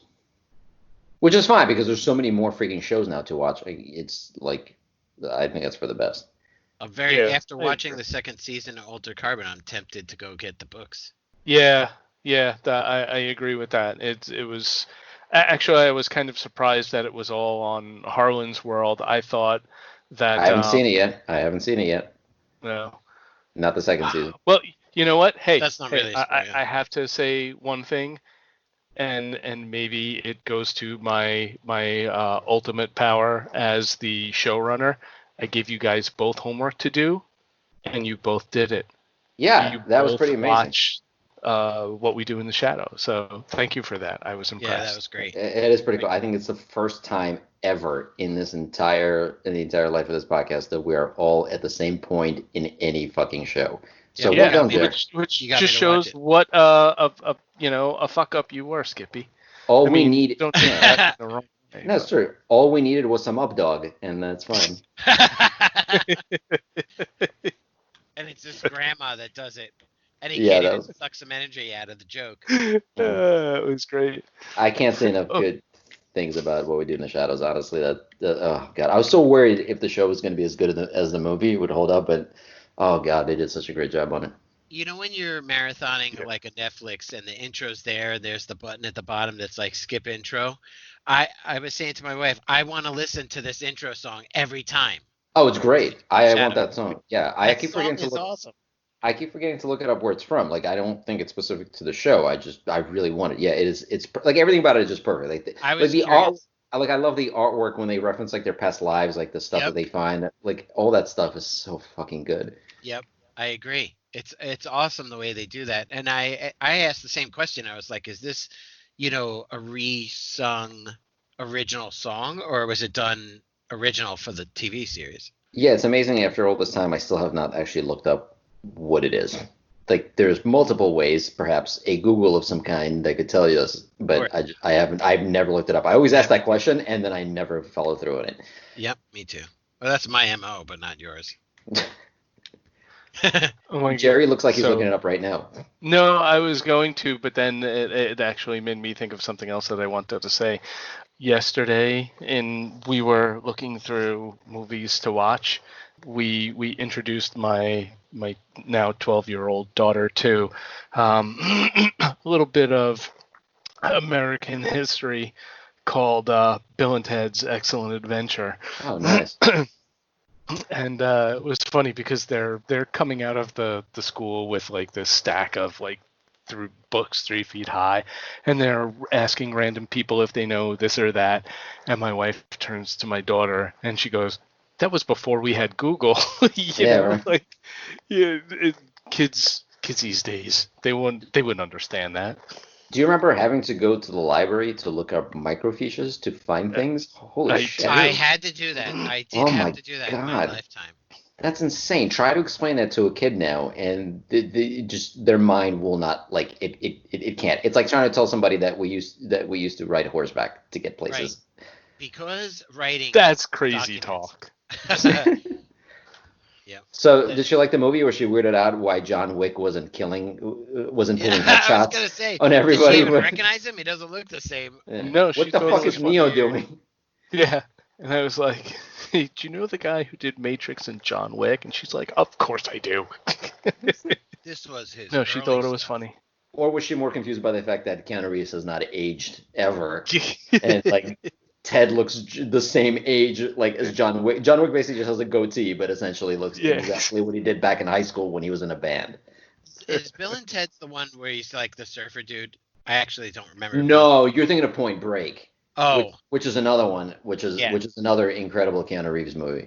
S2: which is fine because there's so many more freaking shows now to watch. It's like I think that's for the best.
S1: Yeah,
S3: After
S1: I
S3: watching
S1: agree.
S3: the second season of Altered Carbon, I'm tempted to go get the books.
S1: Yeah, yeah, I agree with that. It was actually, I was kind of surprised that it was all on Harlan's World. I thought
S2: I
S1: that
S2: haven't seen it yet. I haven't seen it yet.
S1: no.
S2: Not the second season.
S1: Well, you know what? Hey,
S3: That's not really a
S1: I
S3: spoiler.
S1: I have to say one thing, and maybe it goes to my ultimate power as the showrunner. I gave you guys both homework to do, and you both did it.
S2: Yeah,
S1: You
S2: that was
S1: both
S2: pretty amazing.
S1: watched What We Do in the Shadow. So thank you for that. I was
S3: Yeah, that
S1: impressed.
S3: was great.
S2: It is pretty cool. I think it's the first time ever in the entire life of this podcast that we are all at the same point in any fucking show. So
S3: Yep,
S2: well
S3: you got
S2: done,
S3: me.
S2: Jared.
S1: Which
S3: You got me
S1: just
S3: to watch
S1: shows
S3: it.
S1: what a fuck up you were, Skippy.
S2: All
S1: I
S2: we
S1: mean,
S2: need,
S1: don't take
S2: yeah,
S1: that in the wrong way,
S2: that's true. All we needed was some up dog, and that's fine.
S3: And it's this grandma that does it, and he
S2: Yeah,
S3: can't
S2: that
S3: even
S2: was.
S3: suck some energy out of the joke.
S1: It was great.
S2: I can't say enough
S1: Oh,
S2: good things about What We Do in the Shadows. Honestly, oh god, I was so worried if the show was going to be as good as the movie it would hold up, but oh god, they did such a great job on it.
S3: You know when you're marathoning
S1: yeah.
S3: like a Netflix and the intro's there, there's the button at the bottom that's like skip intro. I was saying to my wife, I want to listen to this intro song every time.
S2: Oh, it's great. I want
S3: Shadow.
S2: that song. Yeah, I
S3: That
S2: keep
S3: song
S2: forgetting to
S3: is
S2: look.
S3: awesome.
S2: I keep forgetting to look it up where it's from. Like I don't think it's specific to the show. I really want it. Yeah, it is. Like everything about it is just perfect.
S3: I
S2: Like
S3: was
S2: the art.
S3: curious.
S2: Like I love the artwork when they reference like their past lives, like the stuff that
S3: Yep.
S2: they find. Like all that stuff is so fucking good.
S3: Yep, I agree. It's awesome the way they do that. And I asked the same question. I was like, is this, a re-sung original song, or was it done original for the TV series?
S2: Yeah, it's amazing. After all this time, I still have not actually looked up what it is. Like there's multiple ways, perhaps a Google of some kind that could tell you this,
S3: Or
S2: but I haven't. I've never looked it up. I always
S3: yeah,
S2: ask that question and then I never follow through on it.
S3: yep, me too. Well, that's my MO, but not yours.
S1: Oh my god.
S2: Jerry looks like he's looking
S1: So
S2: it up right now.
S1: no, I was going to, but then it actually made me think of something else that I wanted to say. Yesterday, we were looking through movies to watch. We introduced my now 12-year-old daughter to a little bit of American history called Bill and Ted's Excellent Adventure.
S2: Oh, nice.
S1: And it was funny because they're coming out of the school with like this stack of like through books 3 feet high, and they're asking random people if they know this or that. And my wife turns to my daughter and she goes, "That was before we had Google."
S2: Yeah, right.
S1: Like yeah, kids these days they wouldn't understand that.
S2: Do you remember having to go to the library to look up microfiches to find things? Holy
S1: I
S2: shit.
S3: I
S1: do.
S3: had to do that. I did
S2: Oh
S3: have
S2: my
S3: to do that in my
S2: God.
S3: lifetime.
S2: That's insane. Try to explain that to a kid now, and just their mind will not like it can't. It's like trying to tell somebody that we used to ride horseback to get
S3: Right.
S2: places.
S3: Because writing
S1: That's crazy
S3: documents.
S1: talk.
S3: Yeah.
S2: So,
S3: That-
S2: did she like the movie, or was she weirded out why John Wick wasn't pulling
S3: Yeah, I was gonna
S2: headshots
S3: say,
S2: on
S3: does she
S2: everybody?
S3: even recognize him? He doesn't look the same.
S2: Yeah.
S1: No,
S2: What
S1: she
S2: the
S1: thought it
S2: fuck
S1: was
S2: is Neo
S3: weird.
S2: doing?
S1: Yeah. And I was like, "Hey, do you know the guy who did Matrix and John Wick?" And she's like, "Of course I do."
S3: This was his
S1: No, she
S3: early
S1: thought it was
S3: stuff.
S1: funny.
S2: Or was she more confused by the fact that Keanu Reeves has not aged ever, and like Ted looks the same age like as John Wick? John Wick basically just has a goatee, but essentially looks
S1: Yeah.
S2: exactly what he did back in high school when he was in a band.
S3: Is Bill and Ted's the one where he's like the surfer dude? I actually don't remember.
S2: No, you're thinking of Point Break,
S3: Oh,
S2: which is another one, which is
S3: yeah.
S2: another incredible Keanu Reeves movie.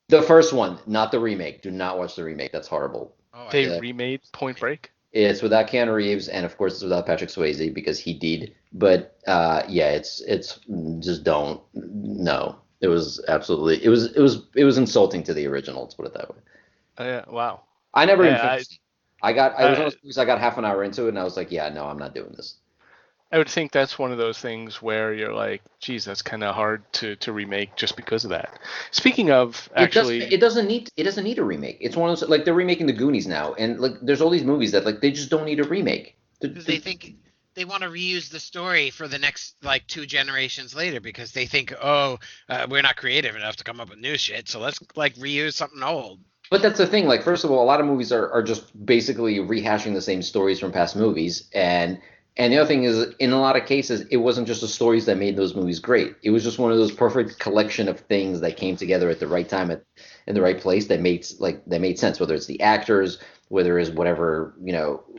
S2: The first one, not the remake. Do not watch the remake. That's horrible.
S3: Oh,
S1: They
S2: Yeah.
S1: remade Point Break.
S2: It's without Keanu Reeves, and of course it's without Patrick Swayze because he did. But yeah, it's just don't. No, it was absolutely it was insulting to the original. Let's put it that way.
S1: Yeah, wow.
S2: I never even
S1: Yeah,
S2: finished. I was one of
S1: I,
S2: those movies. I got half an hour into it, and I was like, yeah, no, I'm not doing this.
S1: I would think that's one of those things where you're like, geez, that's kind of hard to remake just because of that. Speaking of, actually,
S2: It doesn't need a remake. It's one of those like they're remaking the Goonies now, and like there's all these movies that like they just don't need a remake.
S3: because they think they want to reuse the story for the next like 2 generations later because they think, oh, we're not creative enough to come up with new shit, so let's like reuse something old.
S2: But that's the thing. Like, first of all, a lot of movies are just basically rehashing the same stories from past movies, and the other thing is, in a lot of cases, it wasn't just the stories that made those movies great. It was just one of those perfect collection of things that came together at the right time, in the right place that made sense. Whether it's the actors, whether it's whatever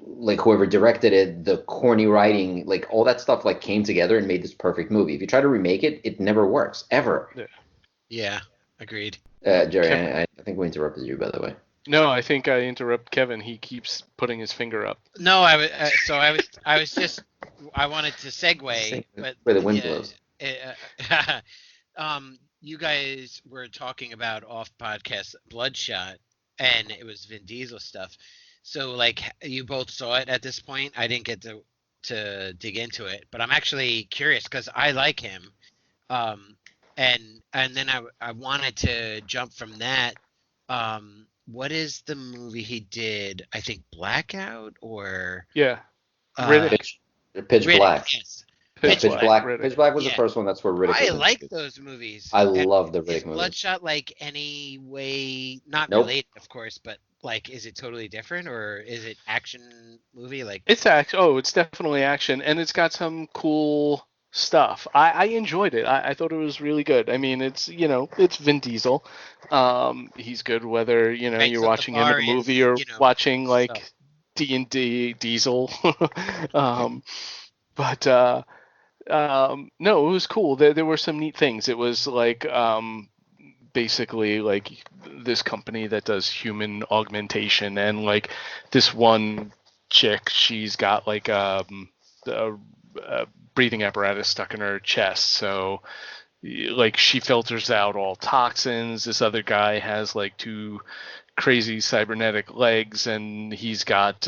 S2: like whoever directed it, the corny writing, like all that stuff, like came together and made this perfect movie. If you try to remake it, it never works ever.
S3: Yeah, agreed.
S2: Jerry,
S1: Kev-
S2: I think we interrupted you, by the way.
S1: No, I think I interrupt Kevin. He keeps putting his finger up.
S3: No, I was just I wanted to segue, but
S2: Where the wind
S3: yeah,
S2: blows.
S3: you guys were talking about off podcast Bloodshot, and it was Vin Diesel stuff. So like you both saw it at this point. I didn't get to dig into it, but I'm actually curious because I like him. Um, and then I wanted to jump from that. What is the movie he did? I think Blackout or
S1: Yeah,
S3: uh,
S1: Riddick.
S2: Pitch
S3: Riddick.
S2: Black.
S3: Yes,
S2: No,
S1: Pitch
S3: Pitch
S2: Pitch
S3: Black.
S1: Black.
S2: Black.
S1: Riddick.
S2: Pitch Black was the
S3: Yeah,
S2: first one. That's where Riddick
S3: I
S2: was
S3: like
S2: introduced.
S3: those movies.
S2: I
S3: And
S2: love the
S3: is
S2: Riddick movies.
S3: Bloodshot like any way not
S2: Nope.
S3: related, of course, but like is it totally different or is it action movie? Like
S1: It's action. Oh, it's definitely action, and it's got some cool stuff. I enjoyed it. I thought it was really good. I mean, it's Vin Diesel. He's good whether
S3: right,
S1: you're
S3: so the
S1: watching him in
S3: bar
S1: a movie
S3: is
S1: or watching
S3: stuff.
S1: like D&D Diesel. um, but no, it was cool. There were some neat things. It was like basically like this company that does human augmentation, and like this one chick, she's got like a breathing apparatus stuck in her chest, so like she filters out all toxins. This other guy has like two crazy cybernetic legs, and he's got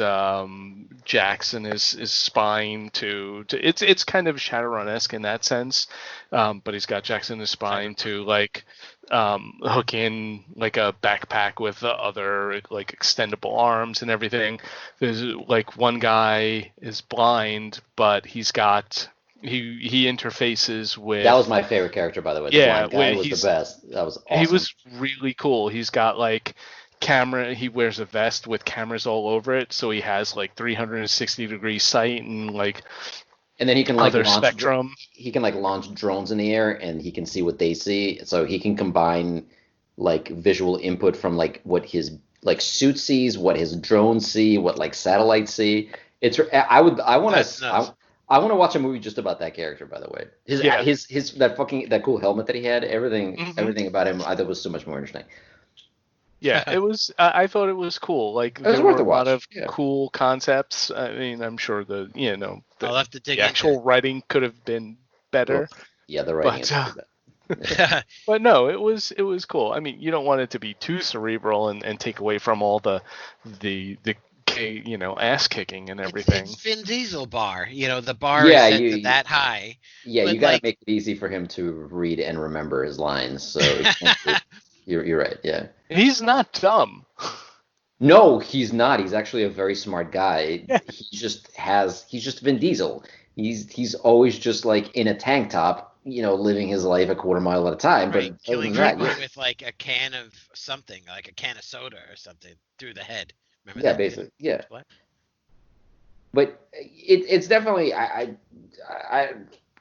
S1: jacks in his spine to it's kind of Shadowrun-esque in that sense, but he's got jacks in his spine
S3: Cyberpunk.
S1: to like hook in like a backpack with the other like extendable arms and everything. There's like one guy is blind, but he interfaces with.
S2: That was my favorite character, by the way. The
S1: Yeah,
S2: blind guy was the best. That was
S1: he
S2: awesome.
S1: was really cool. He's got like he wears a vest with cameras all over it, so he has like 360-degree sight and like
S2: And then he can like
S1: other
S2: launch.
S1: spectrum.
S2: He can like launch drones in the air, and he can see what they see. So he can combine like visual input from like what his like suit sees, what his drones see, what like satellites see. I want
S3: That's
S2: to
S3: nuts.
S2: I want to watch a movie just about that character. By the way,
S1: Yeah.
S2: his that cool helmet that he had,
S1: Hmm.
S2: everything about him I thought was so much more interesting.
S1: Yeah, it was. I thought it was cool. Like
S2: It was
S1: there
S2: worth
S1: were
S2: a
S1: a lot
S2: watch.
S1: of
S2: Yeah.
S1: cool concepts. I mean, I'm sure
S3: I'll have to dig
S1: the
S3: into
S1: actual writing could have been
S2: Well,
S1: better,
S2: yeah, the writing
S1: but
S2: is pretty bad. Yeah.
S3: it.
S1: but no, it was cool. I mean, you don't want it to be too cerebral and take away from all the gay, ass kicking and everything.
S3: It's Vin Diesel bar. The bar is
S2: Yeah,
S3: set to that high.
S2: yeah,
S3: But
S2: you got to
S3: like
S2: make it easy for him to read and remember his lines. So you're right. Yeah.
S1: He's not dumb.
S2: No, he's not. He's actually a very smart guy.
S1: Yeah.
S2: He's just Vin Diesel. He's always just like in a tank top, living his life a quarter mile at a time.
S3: right,
S2: But other
S3: killing
S2: than that,
S3: people
S2: yeah,
S3: with like a can of something, like a can of soda or something through the head. Remember
S2: yeah,
S3: that?
S2: basically, yeah.
S3: What?
S2: But it's definitely I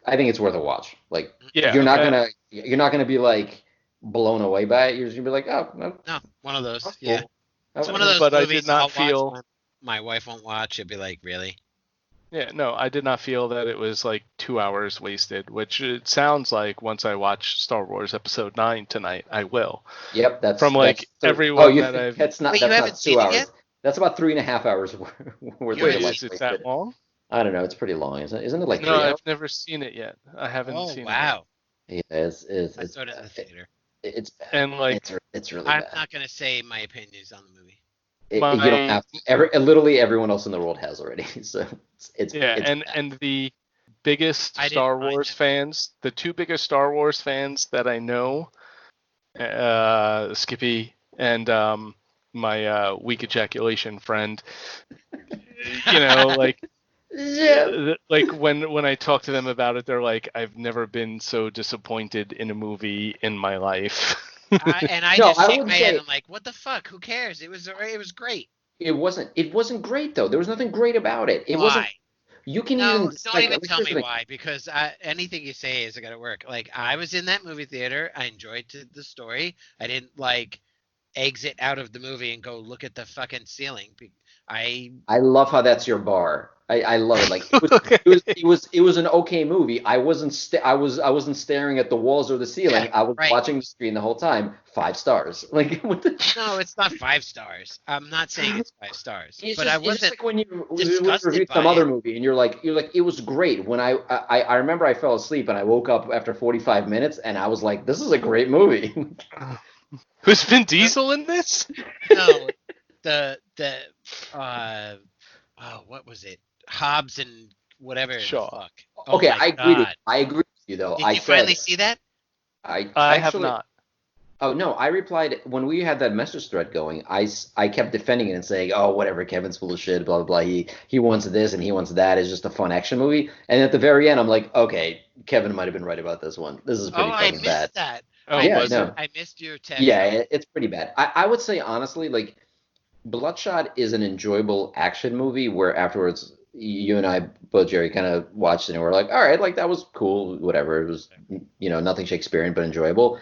S2: I think it's worth a watch. Like
S1: Yeah,
S2: you're not gonna be like blown away by it. You're just gonna be like, oh, no,
S3: No, one of those.
S2: that's
S3: Yeah,
S2: cool.
S3: it's
S2: Oh,
S3: one of those
S1: but I did
S3: movies
S1: not
S3: I'll watch
S1: feel.
S3: when my wife won't watch. It'd be like, really?
S1: Yeah, no, I did not feel that it was like 2 hours wasted, which it sounds like once I watch Star Wars Episode 9 tonight, I will.
S2: Yep,
S1: From like
S2: oh,
S1: everyone
S2: you
S1: that I've.
S2: that's
S3: Wait, you haven't
S2: not
S3: seen
S2: two
S3: it yet?
S2: hours. That's about 3.5 hours worth
S3: You
S2: of
S1: Wait,
S3: haven't
S2: life
S3: seen
S1: is it that
S2: wasted.
S1: long?
S2: I don't know. It's pretty long, isn't it? Like
S1: No,
S2: 3 hours?
S1: I've never seen it yet. I haven't
S3: Oh
S1: seen it yet.
S3: wow!
S2: Yeah,
S3: I saw it in the theater.
S2: it's bad.
S1: And like
S2: It's really
S3: I'm
S2: bad.
S3: not gonna say my opinions on the movie.
S2: You don't
S1: my
S2: have to. Literally everyone else in the world has already. So
S1: yeah,
S2: it's
S1: and
S2: bad.
S1: and the biggest
S3: I didn't
S1: Star
S3: mind
S1: Wars
S3: it.
S1: fans, the two biggest Star Wars fans that I know, Skippy and my weak ejaculation friend, like
S2: Yeah.
S1: like when I talk to them about it, they're like, I've never been so disappointed in a movie in my life.
S3: And I
S2: No,
S3: just
S2: I
S3: shake
S2: wouldn't
S3: my head.
S2: say
S3: I'm like, what the fuck? Who cares? It was great.
S2: it wasn't. It wasn't great though. There was nothing great about it. It wasn't.
S3: Why?
S2: You can
S3: No,
S2: even
S3: don't
S2: like
S3: even
S2: here's
S3: tell
S2: the
S3: me
S2: thing.
S3: why, because anything you say isn't gonna work. Like I was in that movie theater. I enjoyed the story. I didn't like exit out of the movie and go look at the fucking ceiling. I
S2: I love how that's your bar. I love it. Like
S1: Okay.
S2: it was an okay movie. I wasn't staring at the walls or the
S3: Yeah,
S2: ceiling. I was
S3: right.
S2: watching the screen the whole time. 5 stars. Like what the,
S3: No, it's not 5 stars. I'm not saying it's 5 stars, but I
S2: it's just
S3: wasn't
S2: like when you
S3: disgusted
S2: review some
S3: by
S2: other
S3: it.
S2: movie and you're like it was great. When I remember I fell asleep and I woke up after 45 minutes and I was like, this is a great movie.
S1: Who's Vin
S3: No,
S1: Diesel in this?
S3: no, the uh oh, what was it? Hobbs and whatever the
S1: Shaw.
S3: fuck. Oh
S2: Okay,
S3: my
S2: I
S3: god.
S2: agree with you though.
S3: Did
S2: I
S3: you finally
S2: said
S3: see that?
S2: I
S1: I have
S2: actually
S1: not.
S2: Oh no, I replied when we had that message thread going. I kept defending it and saying, "Oh, whatever, Kevin's full of shit, blah blah blah. He wants this and he wants that. It's just a fun action movie." And at the very end, I'm like, "Okay, Kevin might have been right about this one. This is
S3: Oh,
S2: pretty
S3: I
S2: fucking bad."
S3: missed that.
S1: Oh,
S3: I
S2: Yeah,
S1: was
S3: missed
S1: it?
S2: no,
S3: I missed your text.
S2: yeah,
S3: Oh,
S2: it's pretty bad. I would say honestly, like Bloodshot is an enjoyable action movie where afterwards you and I both Jerry kind of watched it and we're like, all right, like that was cool, whatever. It was nothing Shakespearean but enjoyable.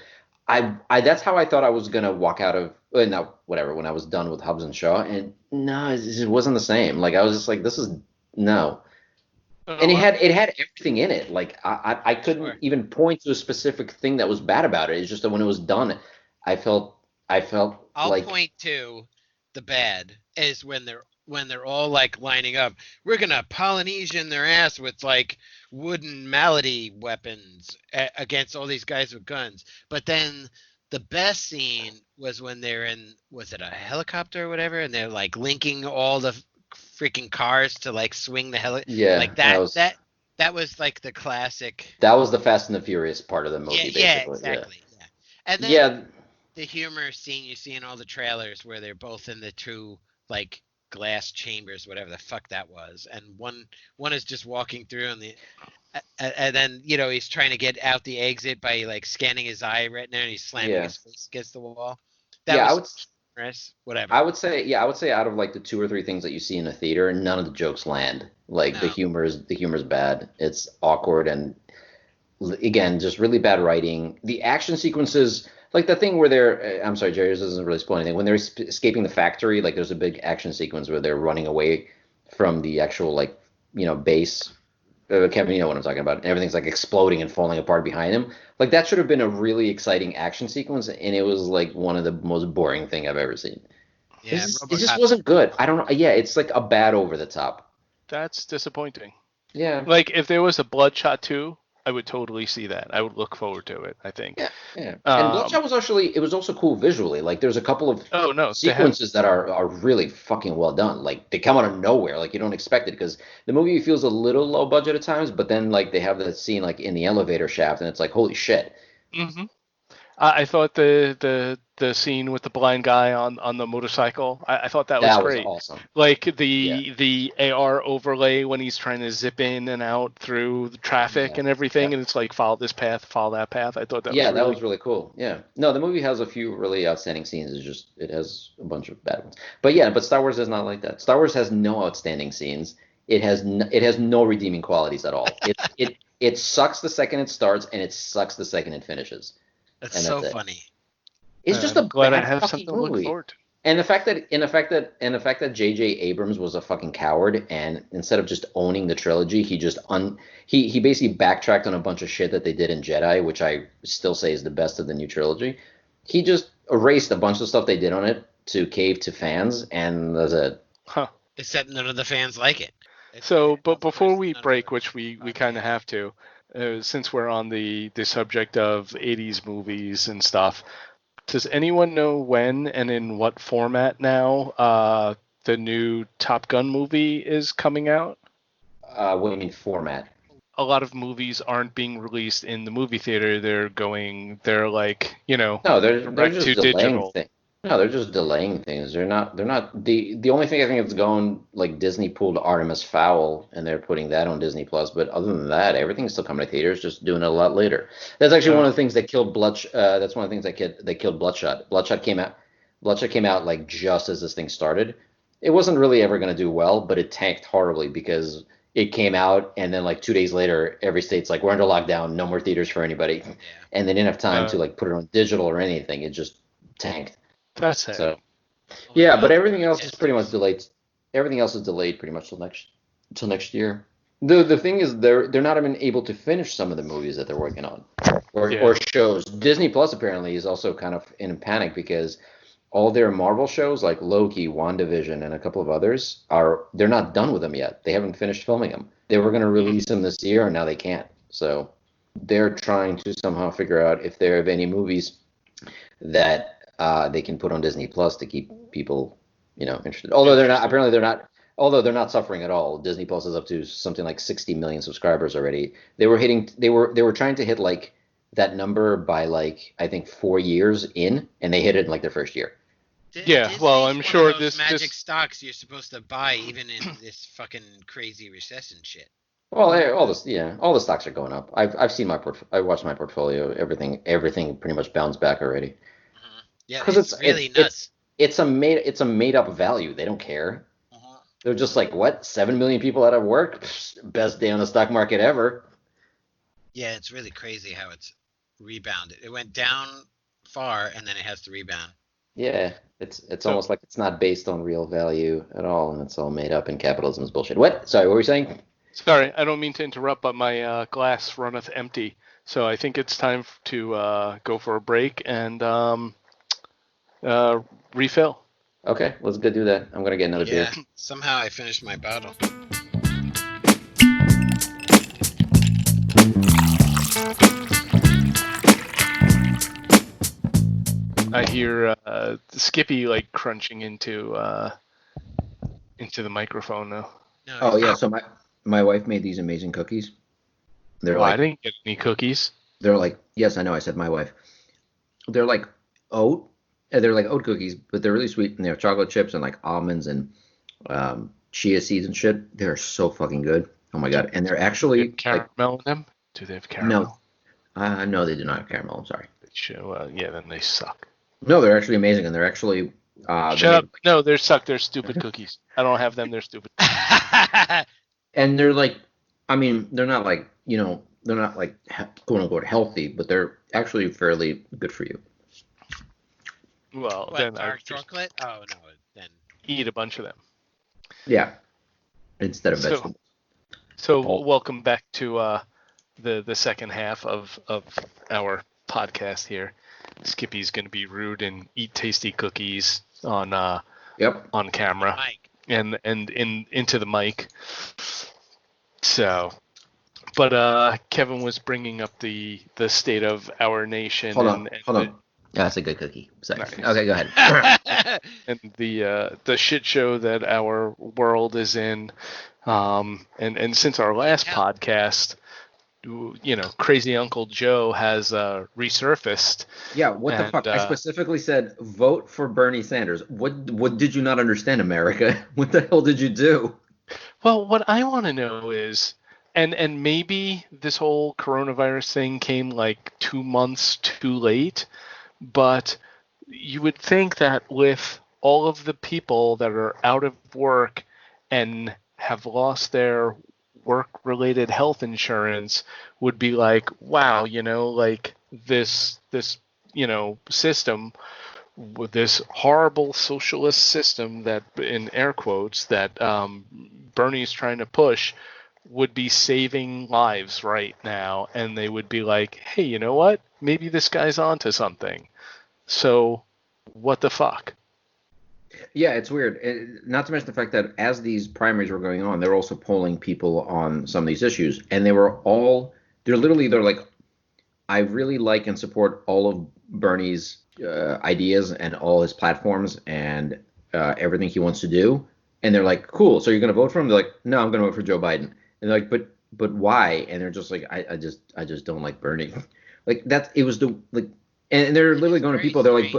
S2: I that's how I thought I was gonna walk out of no whatever when I was done with Hobbs and Shaw and no, it just wasn't the same. Like I was just like, this is no. And
S1: Oh, wow.
S2: it had everything in it. Like I couldn't
S3: sure.
S2: even point to a specific thing that was bad about it. It's just that when it was done, I felt I felt
S3: I'll
S2: like
S3: point to the bad is when they're all like lining up. We're gonna Polynesian their ass with like wooden malady weapons against all these guys with guns. But then the best scene was when they're in, was it a helicopter or whatever, and they're like linking all the freaking cars to like swing the
S2: yeah,
S3: like that was like the classic.
S2: that was the Fast and the Furious part of the
S3: Yeah,
S2: movie,
S3: yeah,
S2: basically. Yeah.
S3: exactly. Yeah. And then
S2: Yeah,
S3: the humor scene you see in all the trailers where they're both in the two like glass chambers, whatever the fuck that was, and one is just walking through and and then he's trying to get out the exit by like scanning his eye retina and he's slamming
S2: yeah.
S3: his face against the wall. That
S2: Yeah,
S3: was humorous. Whatever.
S2: I would say out of like the two or three things that you see in a theater, none of the jokes land. Like
S3: No.
S2: the humor is bad. It's awkward and again, just really bad writing. The action sequences, like the thing where they're, I'm sorry, Jerry, this doesn't really spoil anything. When they're escaping the factory, like there's a big action sequence where they're running away from the actual like, base. Kevin, you know what I'm talking about. Everything's like exploding and falling apart behind him. Like that should have been a really exciting action sequence, and it was like one of the most boring thing I've ever seen.
S3: Yeah,
S2: It just
S3: RoboCop.
S2: wasn't good. I don't know. Yeah, it's like a bad over the top.
S1: That's disappointing.
S2: Yeah.
S1: Like, if there was a Bloodshot 2, I would totally see that. I would look forward to it, I think.
S2: Yeah, yeah. And
S1: Um,
S2: Bloodshot was actually it was also cool visually. Like there's a couple of
S1: oh, no, they have.
S2: sequences that are really fucking well done. Like they come out of nowhere. Like you don't expect it because the movie feels a little low budget at times, but then like they have that scene like in the elevator shaft and it's like holy shit.
S1: Mhm. I thought the scene with the blind guy on the motorcycle, I thought that was
S2: That was
S1: great.
S2: awesome.
S1: Like
S2: Yeah.
S1: the AR overlay when he's trying to zip in and out through the traffic
S2: Yeah.
S1: and everything,
S2: Yeah.
S1: and it's like follow this path, follow that path. I thought that was
S2: Yeah, that
S1: really
S2: was really cool. Yeah. No, the movie has a few really outstanding scenes. It's just it has a bunch of bad ones. But yeah, but Star Wars is not like that. Star Wars has no outstanding scenes. It has no redeeming qualities at all. It sucks the second it starts and it sucks the second it finishes.
S3: That's
S2: And
S3: so
S2: that's it.
S3: funny.
S2: It's just
S1: I'm
S2: a
S1: glad I
S2: bad
S1: have
S2: fucking
S1: something to look
S2: movie.
S1: forward to.
S2: And the fact that J.J. Abrams was a fucking coward and instead of just owning the trilogy, he basically backtracked on a bunch of shit that they did in Jedi, which I still say is the best of the new trilogy. He just erased a bunch of stuff they did on it to cave to fans, and that's it.
S1: Huh.
S3: Except none of the fans like it.
S1: So, but
S3: Of course,
S1: before we
S3: none of
S1: break,
S3: the
S1: which we
S3: rock
S1: kind of
S3: fans.
S1: have to, since we're on the subject of 80s movies and stuff, does anyone know when and in what format now the new Top Gun movie is coming out?
S2: What do you mean format?
S1: A lot of movies aren't being released in the movie theater. They're like,
S2: No, they're
S1: direct
S2: just
S1: to
S2: delaying
S1: digital.
S2: things. No, they're just delaying things. They're not the only thing I think that's going like Disney pulled Artemis Fowl and they're putting that on Disney Plus. But other than that, everything's still coming to theaters, just doing it a lot later. That's actually one of the
S1: Oh,
S2: things that killed That's one of the things that killed Bloodshot. Bloodshot came out like just as this thing started. It wasn't really ever going to do well, but it tanked horribly because it came out and then like 2 days later, every state's like we're under lockdown, no more theaters for anybody,
S3: Yeah.
S2: and they didn't have time to
S1: uh,
S2: like put it on digital or anything. It just tanked.
S1: that's sad.
S2: So
S3: Only
S2: yeah, but
S3: got
S2: everything else is pretty much
S3: testers.
S2: delayed. Everything else is delayed pretty much till until next year. The thing is, they're not even able to finish some of the movies that they're working on, or
S1: Yeah.
S2: shows. Disney Plus apparently is also kind of in panic because all their Marvel shows like Loki, WandaVision, and a couple of others they're not done with them yet. They haven't finished filming them. They were going to
S1: Mm.
S2: release them this year, and now they can't. So they're trying to somehow figure out if there are any movies that they can put on Disney Plus to keep people, interested. Although they're not,
S1: Interested.
S2: apparently they're not. Although they're not suffering at all. Disney Plus is up to something like 60 million subscribers already. They were hitting. They were trying to hit like that number by like I think 4 years in, and they hit it in like their first year.
S1: Yeah. Well,
S3: Disney's
S1: I'm
S3: one of
S1: sure
S3: those magic
S1: this.
S3: stocks you're supposed to buy even in this fucking crazy recession shit.
S2: Well, all the stocks are going up. I've seen I watched my portfolio. Everything pretty much bounced back already.
S3: Yeah,
S2: Because
S3: it's really nuts.
S2: it's a made up value. They don't care.
S3: Uh-huh.
S2: They're just like, what? 7 million people out of work? Pfft, best day on the stock market ever.
S3: Yeah, it's really crazy how it's rebounded. It went down far and then it has to rebound.
S2: Yeah, it's
S1: So
S2: almost like it's not based on real value at all, and it's all made up, and capitalism is bullshit. What? Sorry, what were you saying?
S1: sorry, I don't mean to interrupt, but my glass runneth empty. So I think it's time to go for a break and uh, refill.
S2: Okay, let's go do that. I'm gonna get another beer.
S3: Yeah, somehow I finished my bottle.
S1: I hear Skippy like crunching into the microphone now.
S3: No,
S2: Oh yeah, so my wife made these amazing cookies. They're
S1: Well, I
S2: like
S1: didn't get any cookies.
S2: they're like yes, I know I said my wife. They're like oat. They're like oat cookies, but they're really sweet, and they have chocolate chips and like almonds and chia seeds and shit. They're so fucking good. Oh my god! And they're
S1: Do they have
S2: actually like
S1: caramel in them? Do they have
S2: no,
S1: caramel?
S2: no, they do not have caramel. I'm sorry.
S1: They show, yeah, then they suck.
S2: No, they're actually amazing, and they're actually they're
S1: Shut
S2: made
S1: up. No, they're suck. They're stupid cookies. I don't have them. They're stupid.
S2: and they're like, I mean, they're not like they're not like quote unquote healthy, but they're actually fairly good for you.
S1: Well,
S3: what,
S1: then I
S3: dark
S1: would just
S3: chocolate? Oh no, then
S1: eat a bunch of them.
S2: Yeah, instead of
S1: So,
S2: vegetables.
S1: so
S2: Oh,
S1: welcome back to the second half of our podcast here. Skippy's gonna be rude and eat tasty cookies
S2: yep.
S1: on camera
S3: Mike.
S1: and into the mic. So, but Kevin was bringing up the state of our nation
S2: Hold
S1: and,
S2: on, hold on. Yeah, that's a good cookie. Sorry.
S1: Nice.
S2: Okay, go ahead.
S1: and the shit show that our world is in. And since our last podcast, Crazy Uncle Joe has resurfaced.
S2: Yeah, what the
S1: And
S2: fuck? I specifically said vote for Bernie Sanders. What did you not understand, America? What the hell did you do?
S1: well, what I want to know is, and maybe this whole coronavirus thing came like 2 months too late, but you would think that with all of the people that are out of work and have lost their work-related health insurance would be like, wow, like this system, with this horrible socialist system that, in air quotes, that Bernie's trying to push, would be saving lives right now, and they would be like, hey, you know what? Maybe this guy's onto something. So, what the fuck?
S2: Yeah, it's weird. Not to mention the fact that as these primaries were going on, they were also polling people on some of these issues, and they're like, I really like and support all of Bernie's ideas and all his platforms and everything he wants to do. And they're like, cool. So you're going to vote for him? They're like, no, I'm going to vote for Joe Biden. And they're like, but why? And they're just like, I just don't like Bernie. Like it was and they're literally going to people. They're like,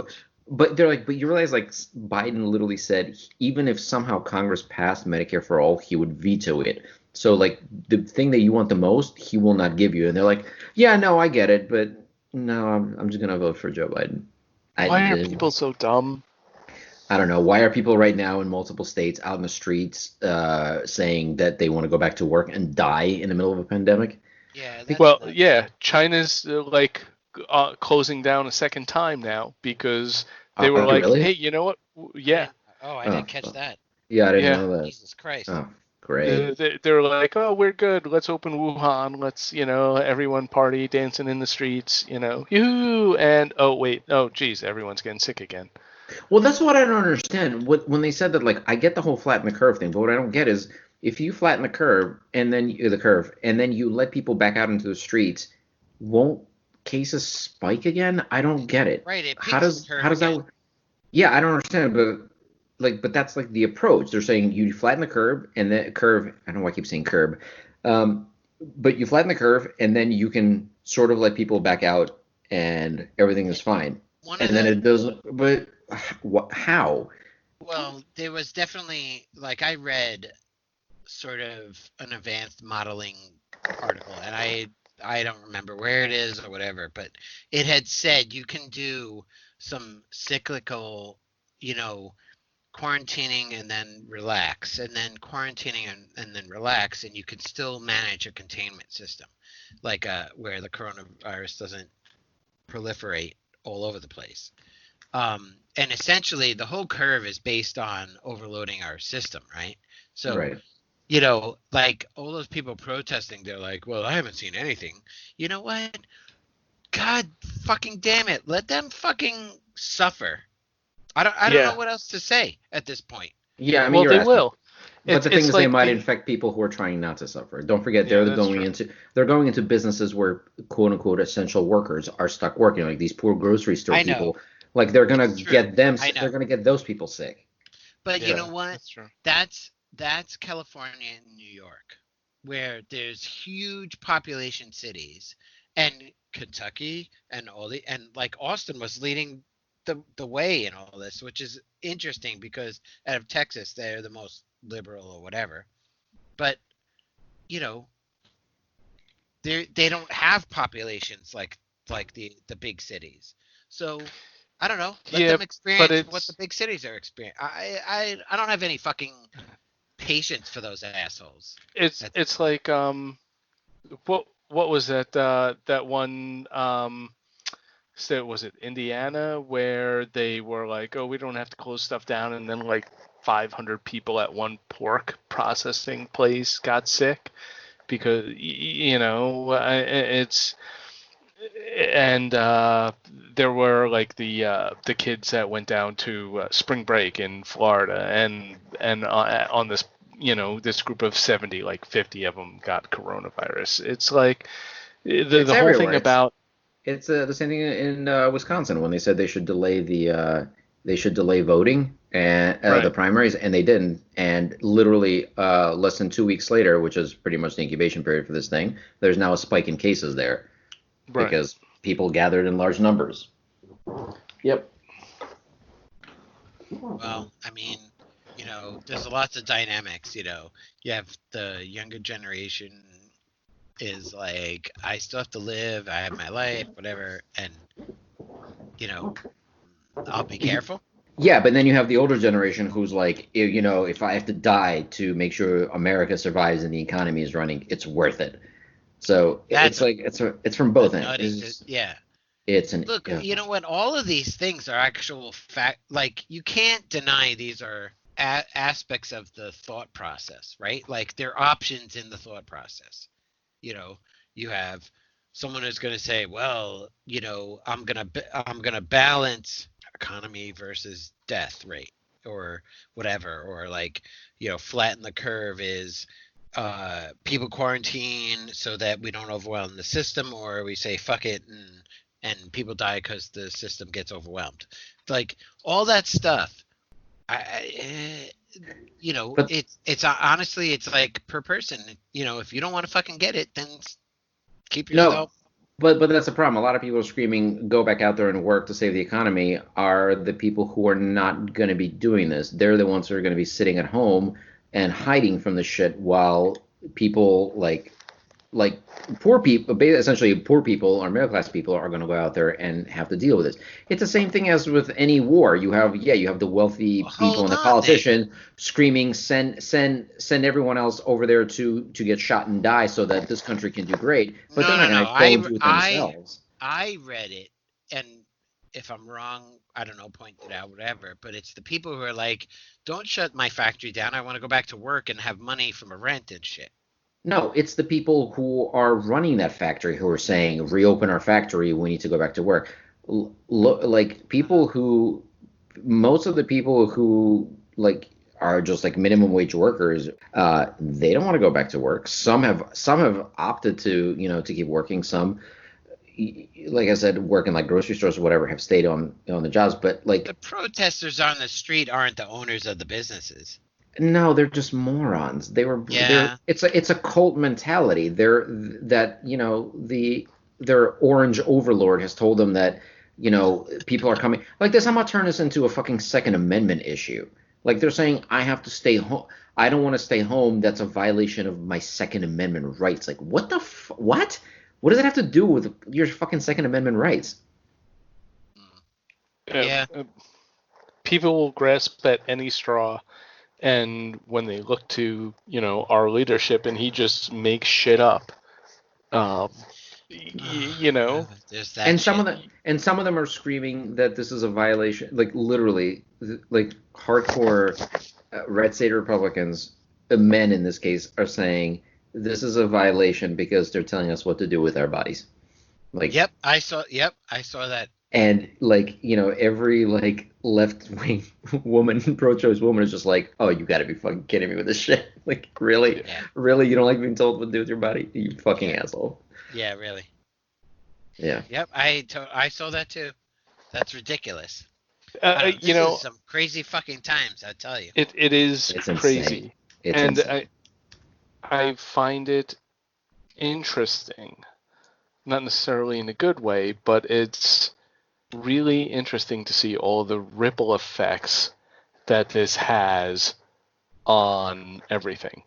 S2: but they're like, but you realize like Biden literally said even if somehow Congress passed Medicare for all, he would veto it. So like the thing that you want the most, he will not give you. And they're like, yeah, no, I get it, but no, I'm just gonna vote for Joe Biden.
S1: Why are people so dumb?
S2: I don't know. Why are people right now in multiple states out in the streets saying that they want to go back to work and die in the middle of a pandemic?
S3: Yeah.
S1: Yeah, China's closing down a second time now because they were like,
S2: really?
S1: hey, you know what? Yeah.
S3: Oh, I didn't catch that.
S2: Yeah, I didn't
S1: Yeah.
S2: know that.
S3: Jesus Christ.
S2: Oh, Great.
S1: They're like, oh, we're good. Let's open Wuhan. Let's, everyone party, dancing in the streets, yoo and oh wait, oh geez, everyone's getting sick again.
S2: Well, that's what I don't understand. When they said that, like, I get the whole flatten the curve thing, but what I don't get is if you flatten the curve and then you let people back out into the streets, won't cases spike again? I don't get it.
S3: Right, it
S2: How
S3: peaks the
S2: does
S3: curve
S2: that
S3: again.
S2: work? Yeah, I don't understand, but that's like the approach. They're saying you flatten the curve and then curve. I don't know why I keep saying curb, um, but you flatten the curve and then you can sort of let people back out and everything is fine.
S3: One
S2: And
S3: of
S2: then
S3: the
S2: it doesn't. But how?
S3: Well, there was definitely like I read sort of an advanced modeling article, and I don't remember where it is or whatever, but it had said you can do some cyclical, you know, quarantining and then relax, and then quarantining and then relax, and you can still manage a containment system, like where the coronavirus doesn't proliferate all over the place. And essentially, the whole curve is based on overloading our system, right? So,
S2: Right.
S3: like all those people protesting, they're like, well, I haven't seen anything. You know what? God fucking damn it. Let them fucking suffer. I don't know
S1: Yeah,
S3: what else to say at this point.
S2: Yeah, I mean
S1: well,
S2: you're
S1: they
S2: asking.
S1: will.
S2: But the thing
S1: It's
S2: is, they
S1: like
S2: might
S1: the
S2: infect people who are trying not to suffer. Don't forget,
S1: Yeah, that's true.
S2: they're going into businesses where quote unquote essential workers are stuck working, like these poor grocery store
S3: I know.
S2: people. Like they're gonna
S3: It's true.
S2: get them,
S3: I
S2: they're
S3: know.
S2: gonna get those people sick.
S3: But you
S1: Yeah,
S3: know what?
S1: that's true.
S3: That's California and New York, where there's huge population cities, and Kentucky and all the and like Austin was leading the way in all this, which is interesting because out of Texas they're the most liberal or whatever. But you know they don't have populations like the big cities, so I don't know. Let
S1: Yeah,
S3: them
S1: but
S3: experience what the
S1: it's
S3: big cities are experiencing. I don't have any fucking patience for those assholes
S1: it's
S3: at this
S1: it's
S3: point.
S1: like what was that one state, was it Indiana, where they were like, oh, we don't have to close stuff down, and then like 500 people at one pork processing place got sick because it's and there were like the kids that went down to spring break in Florida, and on this this group of 70, like 50 of them got coronavirus. It's like
S2: It's
S1: the whole thing
S2: everywhere.
S1: about
S2: It's the same thing in Wisconsin when they said they should delay voting and the
S1: right,
S2: primaries, and they didn't. And literally less than 2 weeks later, which is pretty much the incubation period for this thing, there's now a spike in cases there
S1: right.
S2: because people gathered in large numbers. Yep.
S3: Well, I mean, there's lots of dynamics. You have the younger generation is like, I still have to live, I have my life, whatever, and you know, I'll be careful.
S2: Yeah, but then you have the older generation who's like, if I have to die to make sure America survives and the economy is running, it's worth it. So it's
S3: That's
S2: like it's from
S3: a
S2: both ends.
S3: nutty. Yeah.
S2: It's an
S3: Look,
S2: yeah.
S3: you know what? All of these things are actual fact. Like, you can't deny these are aspects of the thought process, right? Like, they're options in the thought process. You know, you have someone who's going to say, well, I'm gonna balance economy versus death rate or whatever, or like, flatten the curve is people quarantine so that we don't overwhelm the system, or we say fuck it and people die because the system gets overwhelmed. Like all that stuff,
S2: But
S3: it's honestly, it's like per person. If you don't want to fucking get it, then keep
S2: no,
S3: yourself.
S2: but that's the problem. A lot of people are screaming, "Go back out there and work to save the economy." Are the people who are not going to be doing this? They're the ones who are going to be sitting at home and hiding from the shit while people like poor people, essentially poor people or middle class people are going to go out there and have to deal with this. It's the same thing as with any war. You have the wealthy people
S3: Hold
S2: and the
S3: on, Nick.
S2: politician screaming, send everyone else over there to get shot and die so that this country can do great. But they're
S3: No,
S2: not
S3: no,
S2: going
S3: no.
S2: to go and do it themselves.
S3: I read it, and if I'm wrong, I don't know, point it out, whatever. But it's the people who are like, don't shut my factory down. I want to go back to work and have money from a rent and shit.
S2: No, it's the people who are running that factory who are saying, reopen our factory, we need to go back to work. Like
S3: Uh,
S2: people who, most of the people who like are just like minimum wage workers, they don't want to go back to work. Some have opted to, to keep working. Some, like I said, work in like grocery stores or whatever, have stayed on the jobs. But
S3: the
S2: like,
S3: protesters on the street aren't the owners of the businesses.
S2: no, they're just morons. They're
S3: Yeah.
S2: it's a cult mentality. They're that, their orange overlord has told them that, people are coming. Like this, I'm gonna turn this into a fucking Second Amendment issue. Like they're saying I have to stay home. I don't want to stay home. That's a violation of my Second Amendment rights. Like what the what? What does it have to do with your fucking Second Amendment rights?
S3: Mm.
S1: Uh,
S3: Yeah.
S1: uh, People will grasp at any straw, and when they look to our leadership, and he just makes shit up. Um, you know,
S3: There's that
S2: And some
S3: shit.
S2: of them and some of them are screaming that this is a violation, like literally, like hardcore red state Republicans, men in this case, are saying this is a violation because they're telling us what to do with our bodies. Like,
S3: Yep, I saw. Yep, I saw that.
S2: and like, every like left wing woman, pro-choice woman is just like, oh, you got to be fucking kidding me with this shit. Like, really,
S1: yeah.
S3: Yeah,
S2: really, you don't like being told what to do with your body? You fucking
S3: yeah,
S2: asshole.
S3: yeah. Really.
S2: Yeah,
S3: Yep, I saw that too. That's ridiculous. I
S1: uh,
S3: don't know.
S1: you
S3: This is
S1: know,
S3: some crazy fucking times, I tell you.
S1: it is
S2: it's insane.
S1: crazy,
S2: It's
S1: and
S2: insane.
S1: I find it interesting, not necessarily in a good way, but it's really interesting to see all the ripple effects that this has on everything.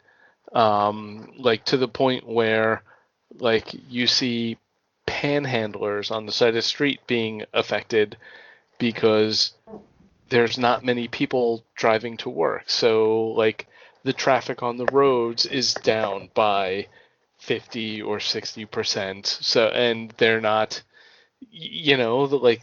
S1: Like to the point where, like, you see panhandlers on the side of the street being affected because there's not many people driving to work. So, like, the traffic on the roads is down by 50 or 60%. So, and they're not, like,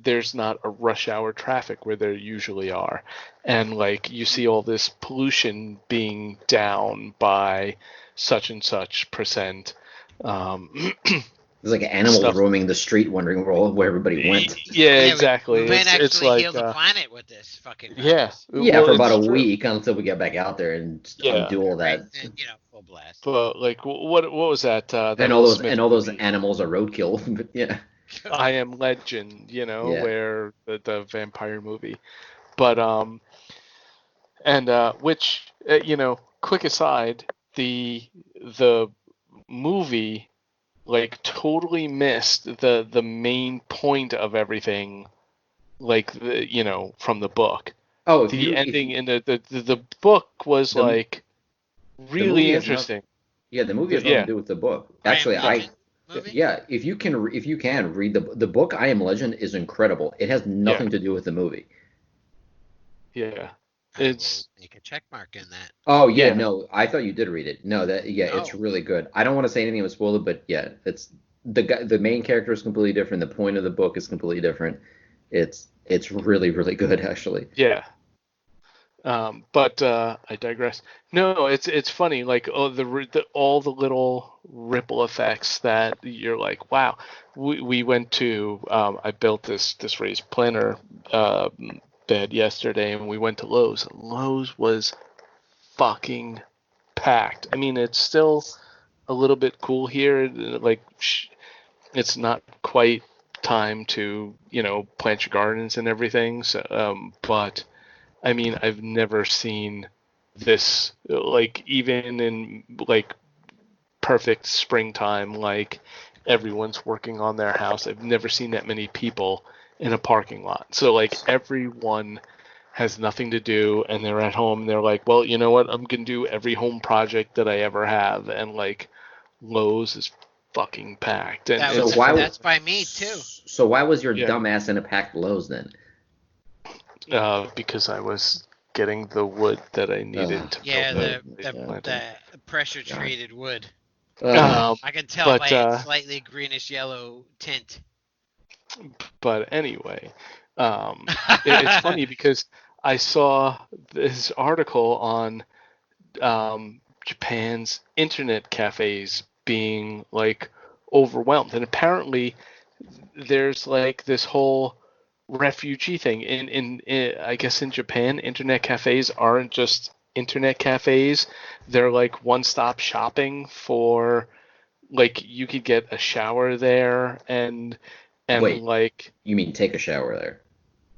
S1: there's not a rush hour traffic where there usually are. And, like, you see all this pollution being down by such and such percent. Um,
S2: There's like animals
S1: stuff.
S2: roaming the street wondering where everybody went.
S1: Yeah,
S3: Yeah, we
S1: exactly.
S3: might
S1: It's
S3: actually heal
S1: like,
S3: the planet with this fucking
S1: yeah,
S3: virus.
S2: Yeah,
S1: well,
S2: for about a
S1: it's true.
S2: week until we get back out there and just
S1: Yeah,
S2: undo all
S3: Right,
S2: that.
S3: then full blast.
S1: but like, what was that? That
S2: And
S1: Will
S2: and
S1: Smith
S2: all those
S1: movie,
S2: animals are roadkill. But yeah,
S1: I Am Legend.
S2: yeah.
S1: Where the vampire movie. But and which quick aside, the movie like totally missed the main point of everything, like from the book.
S2: Oh, if
S1: The
S2: you if
S1: ending
S2: you,
S1: in the book was
S2: the
S1: like
S2: the
S1: really
S2: movie has not
S1: interesting.
S2: yeah, the movie has nothing to
S1: Yeah,
S2: do with the book.
S3: I Am
S2: Actually,
S1: yeah,
S3: Legend movie?
S2: yeah, if you can read the book I Am Legend is incredible. It has
S1: yeah,
S2: nothing to do with the movie.
S1: yeah.
S3: I will
S1: It's
S3: make a check mark in that.
S2: Oh yeah,
S1: yeah,
S2: no, I thought you did read it. No, that yeah, it's
S3: No.
S2: really good. I don't want to say anything with spoiler, but yeah, it's the main character is completely different. The point of the book is completely different. It's really really good actually.
S1: yeah. But I digress. No, it's funny. Like, oh, all the little ripple effects that you're like, wow. We went to I built this raised planter uh, bed yesterday, and we went to Lowe's. Lowe's was fucking packed. I mean, it's still a little bit cool here. Like, it's not quite time to plant your gardens and everything. So, but I mean, I've never seen this, like, even in like perfect springtime, like everyone's working on their house. I've never seen that many people in a parking lot. So like everyone has nothing to do and they're at home. They're like, well, you know what? I'm gonna do every home project that I ever have, and like Lowe's is fucking packed, and
S3: That
S2: So
S3: was
S1: it's
S2: why
S3: that's by me too.
S2: so why was your
S1: yeah,
S2: dumbass in a packed Lowe's then?
S1: because I was getting the wood that I needed
S2: Oh,
S1: to build
S3: Yeah,
S2: oh
S3: the
S2: my
S3: the
S2: God,
S3: the
S1: planter.
S3: pressure
S2: God.
S3: treated wood.
S2: Ugh.
S1: Um,
S3: I can tell by
S1: but
S3: its slightly greenish yellow tint.
S1: But anyway, it's funny because I saw this article on Japan's internet cafes being like overwhelmed, and apparently there's like this whole refugee thing in I guess in Japan, internet cafes aren't just internet cafes. They're like one-stop shopping for like you could get a shower there and
S2: Wait,
S1: like
S2: you mean take a shower there?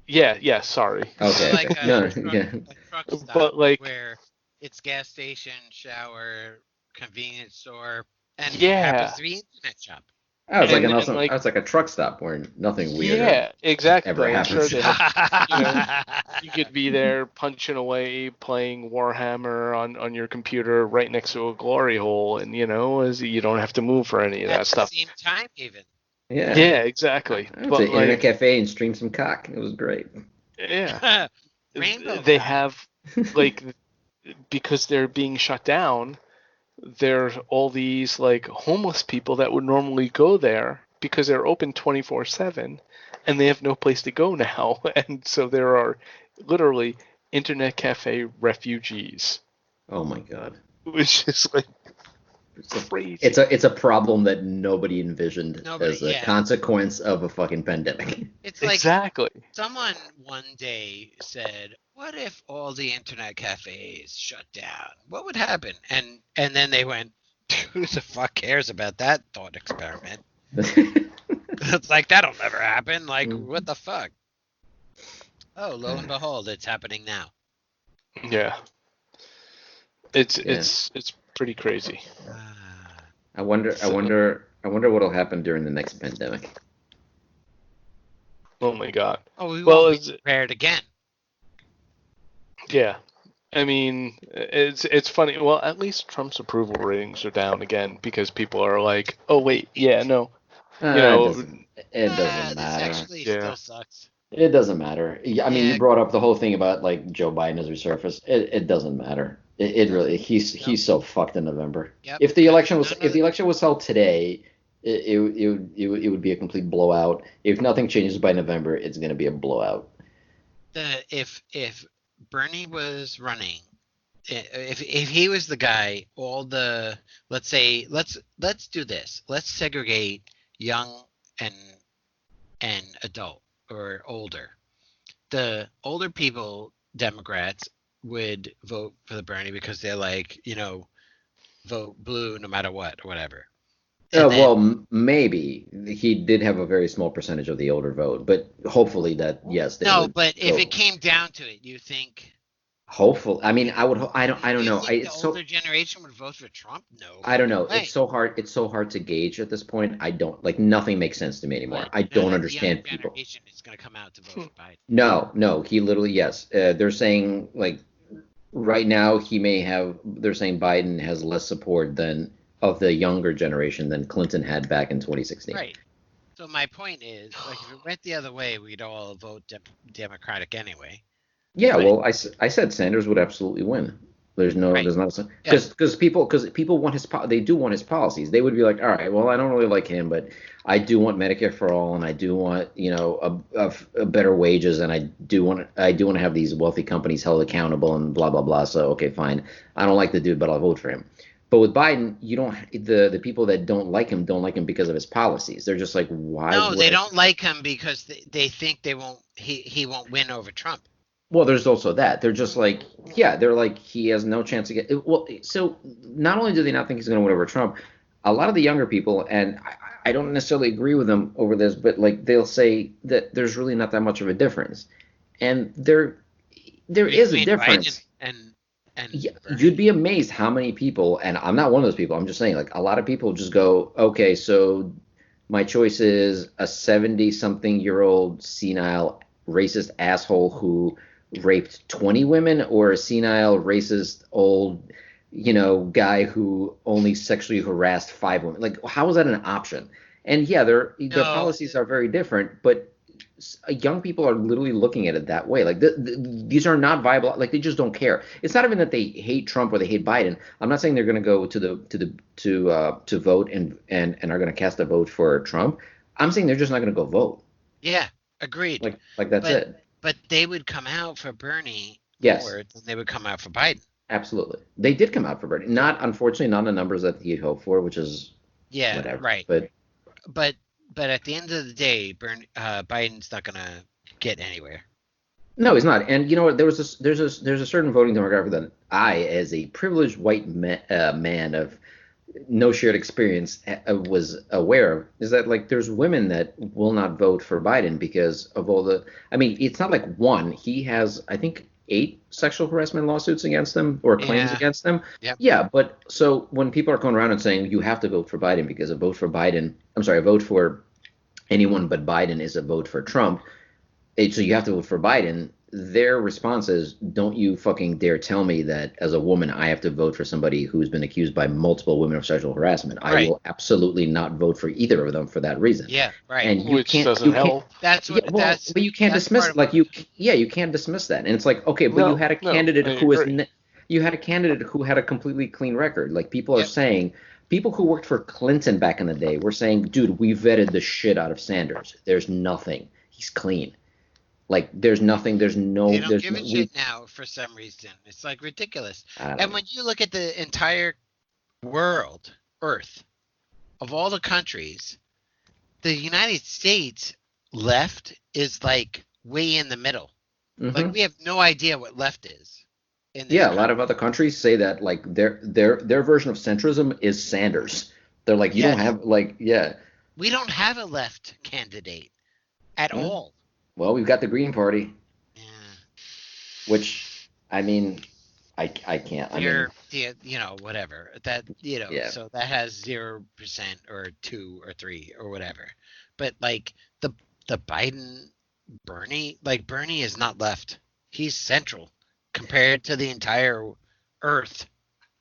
S1: yeah, sorry.
S3: So
S2: Okay,
S3: like
S2: okay. No, yeah.
S3: a truck stop
S1: But like
S3: where it's gas station, shower, convenience store, and happens
S1: yeah,
S3: to be internet shop.
S2: I was like an
S1: and
S2: awesome. I
S1: like
S2: was like a truck stop where nothing weird
S1: yeah, exactly.
S2: ever
S1: I'm sure
S2: happens.
S1: they have, you know, you could be there punching away, playing Warhammer on your computer right next to a glory hole, and as you don't have to move for any of
S3: At
S1: that
S3: the
S1: stuff.
S3: same time, even.
S2: Yeah,
S1: Yeah, exactly.
S2: I went to
S1: But
S2: the internet
S1: like,
S2: cafe and streamed some cock. It was great.
S1: yeah,
S3: Rainbow
S1: they
S3: cock.
S1: have like because they're being shut down. There's all these like homeless people that would normally go there because they're open 24/7 and they have no place to go now. And so there are literally internet cafe refugees,
S2: Oh my God.
S1: which is like
S2: It's a
S1: crazy.
S2: it's a problem that nobody envisioned
S3: Nobody,
S2: as a
S3: yeah.
S2: consequence of a fucking pandemic.
S3: It's like
S1: Exactly.
S3: someone one day said, "What if all the internet cafes shut down? What would happen?" And then they went, "Who the fuck cares about that thought experiment?" It's like that'll never happen. Like what the fuck? Oh, lo and behold, it's happening now.
S1: Yeah. It's
S2: Yeah.
S1: it's it's pretty crazy.
S3: Ah.
S2: I wonder I
S1: So,
S2: wonder I wonder what'll happen during the next pandemic.
S1: oh my God.
S3: Oh, we
S1: Well,
S3: won't be prepared again.
S1: yeah. I mean, it's funny. Well, at least Trump's approval ratings are down again because people are like, "Oh wait, yeah, no, you
S2: It
S1: know,
S2: doesn't
S3: This
S2: matter.
S3: actually
S1: yeah,
S3: still sucks.
S2: It doesn't matter. I mean, you
S3: Yeah.
S2: brought up the whole thing about like Joe Biden has resurfaced. It doesn't matter. It
S3: Nope.
S2: really
S3: Nope.
S2: he's so fucked in November.
S3: Yep.
S2: If the election was
S3: None
S2: if
S3: of
S2: the election was held today, it would be a complete blowout. If nothing changes by November, it's going to be a blowout.
S3: if Bernie was running, if he was the guy, all the let's say let's do this. Let's segregate young and adult or older. The older people, Democrats, would vote for the Bernie because they're like, vote blue no matter what or whatever. And then
S2: Well, maybe he did have a very small percentage of the older vote, but hopefully that yes, they
S3: no,
S2: would
S3: but if it
S2: go.
S3: came down to it, you think
S2: Hopeful. I mean,
S3: you
S2: I don't
S3: you
S2: know.
S3: think the
S2: It's so
S3: older generation would vote for Trump? No
S2: I don't
S3: fucking
S2: know.
S3: way.
S2: It's so hard to gauge at this point. I don't like nothing makes sense to me anymore.
S3: But
S2: I
S3: none
S2: don't
S3: of the younger
S2: understand people.
S3: generation is going to come out to vote for Biden.
S2: No, he literally yes. They're saying like right now they're saying Biden has less support than of the younger generation than Clinton had back in 2016.
S3: Right. So my point is, like, if it went the other way, we'd all vote Democratic anyway.
S2: Yeah,
S3: But
S2: well, I said Sanders would absolutely win.
S3: right,
S2: There's not
S3: yeah,
S2: because people want they do want his policies. They would be like, all right, well, I don't really like him, but I do want Medicare for all, and I do want a better wages, and I do want to have these wealthy companies held accountable, and blah blah blah. So okay, fine, I don't like the dude, but I'll vote for him. But with Biden, you don't the people that don't like him because of his policies. They're just like, why
S3: no,
S2: would
S3: they
S2: I?
S3: don't like him because they think they won't. He won't win over Trump.
S2: Well, there's also that. They're just like, yeah, they're like, he has no chance to get. Well, so not only do they not think he's going to win over Trump, a lot of the younger people, and I don't necessarily agree with them over this, but like they'll say that there's really not that much of a difference, and there is a
S3: Between Biden
S2: difference.
S3: and
S2: Yeah, you'd
S3: Bernie.
S2: be amazed how many people, and I'm not one of those people. I'm just saying, like a lot of people just go, okay, so my choice is a 70-something-year-old senile racist asshole who raped 20 women, or a senile racist old, guy who only sexually harassed 5 women. Like, how is that an option? And yeah, their
S3: No,
S2: policies are very different, but young people are literally looking at it that way. Like these are not viable. Like they just don't care. It's not even that they hate Trump or they hate Biden. I'm not saying they're going to go to vote and are going to cast a vote for Trump. I'm saying they're just not going to go vote.
S3: Yeah, agreed.
S2: Like that's
S3: But
S2: it.
S3: but they would come out for Bernie
S2: Yes,
S3: more than they would come out for Biden.
S2: absolutely. They did come out for Bernie. Not unfortunately, not the numbers that he'd hoped for, which is
S3: Yeah,
S2: whatever.
S3: right.
S2: But
S3: But but at the end of the day, Biden's not gonna get anywhere.
S2: no, he's not. And you know what? There's a certain voting demographic that I, as a privileged white man of no shared experience, was aware of. Is that like there's women that will not vote for Biden because of all the. I mean, it's not like one. He has, I think, 8 sexual harassment lawsuits against him or claims
S3: Yeah.
S2: against him.
S3: Yep.
S2: Yeah, but so when people are going around and saying you have to vote for Biden because a vote for Biden, I'm sorry, a vote for anyone but Biden is a vote for Trump, so you have to vote for Biden. Their response is, "Don't you fucking dare tell me that as a woman I have to vote for somebody who's been accused by multiple women of sexual harassment. I
S3: Right.
S2: will absolutely not vote for either of them for that reason."
S3: Yeah. Right.
S2: And
S1: Which
S2: you
S1: doesn't
S2: can't,
S1: help.
S3: That's
S2: yeah,
S3: what
S2: well, but you can't
S3: that's part
S2: dismiss
S3: of
S2: like you can't dismiss that. And it's like, okay, but you
S1: No,
S2: had a
S1: no,
S2: candidate
S1: I
S2: who is
S1: agree.
S2: you had a candidate who had a completely clean record. Like people are
S3: Yep.
S2: saying, people who worked for Clinton back in the day were saying, "Dude, we vetted the shit out of Sanders. There's nothing. He's clean." Like there's nothing,
S3: They don't
S2: there's
S3: give
S2: no,
S3: a
S2: we
S3: shit now for some reason. It's like ridiculous.
S2: I don't
S3: And
S2: know.
S3: when you look at the entire world, Earth, of all the countries, the United States left is like way in the middle. Like
S2: Hmm.
S3: we have no idea what left is in this
S2: Yeah, a lot
S3: country.
S2: of other countries say that like their version of centrism is Sanders. They're like you don't
S3: Yes,
S2: have like yeah.
S3: we don't have a left candidate at
S2: Yeah.
S3: all.
S2: Well, we've got the Green Party,
S3: Yeah.
S2: which I mean, I can't. I mean,
S3: Whatever
S2: yeah,
S3: so that has 0% or 2 or 3 or whatever. But like the Biden Bernie is not left. He's central compared to the entire Earth.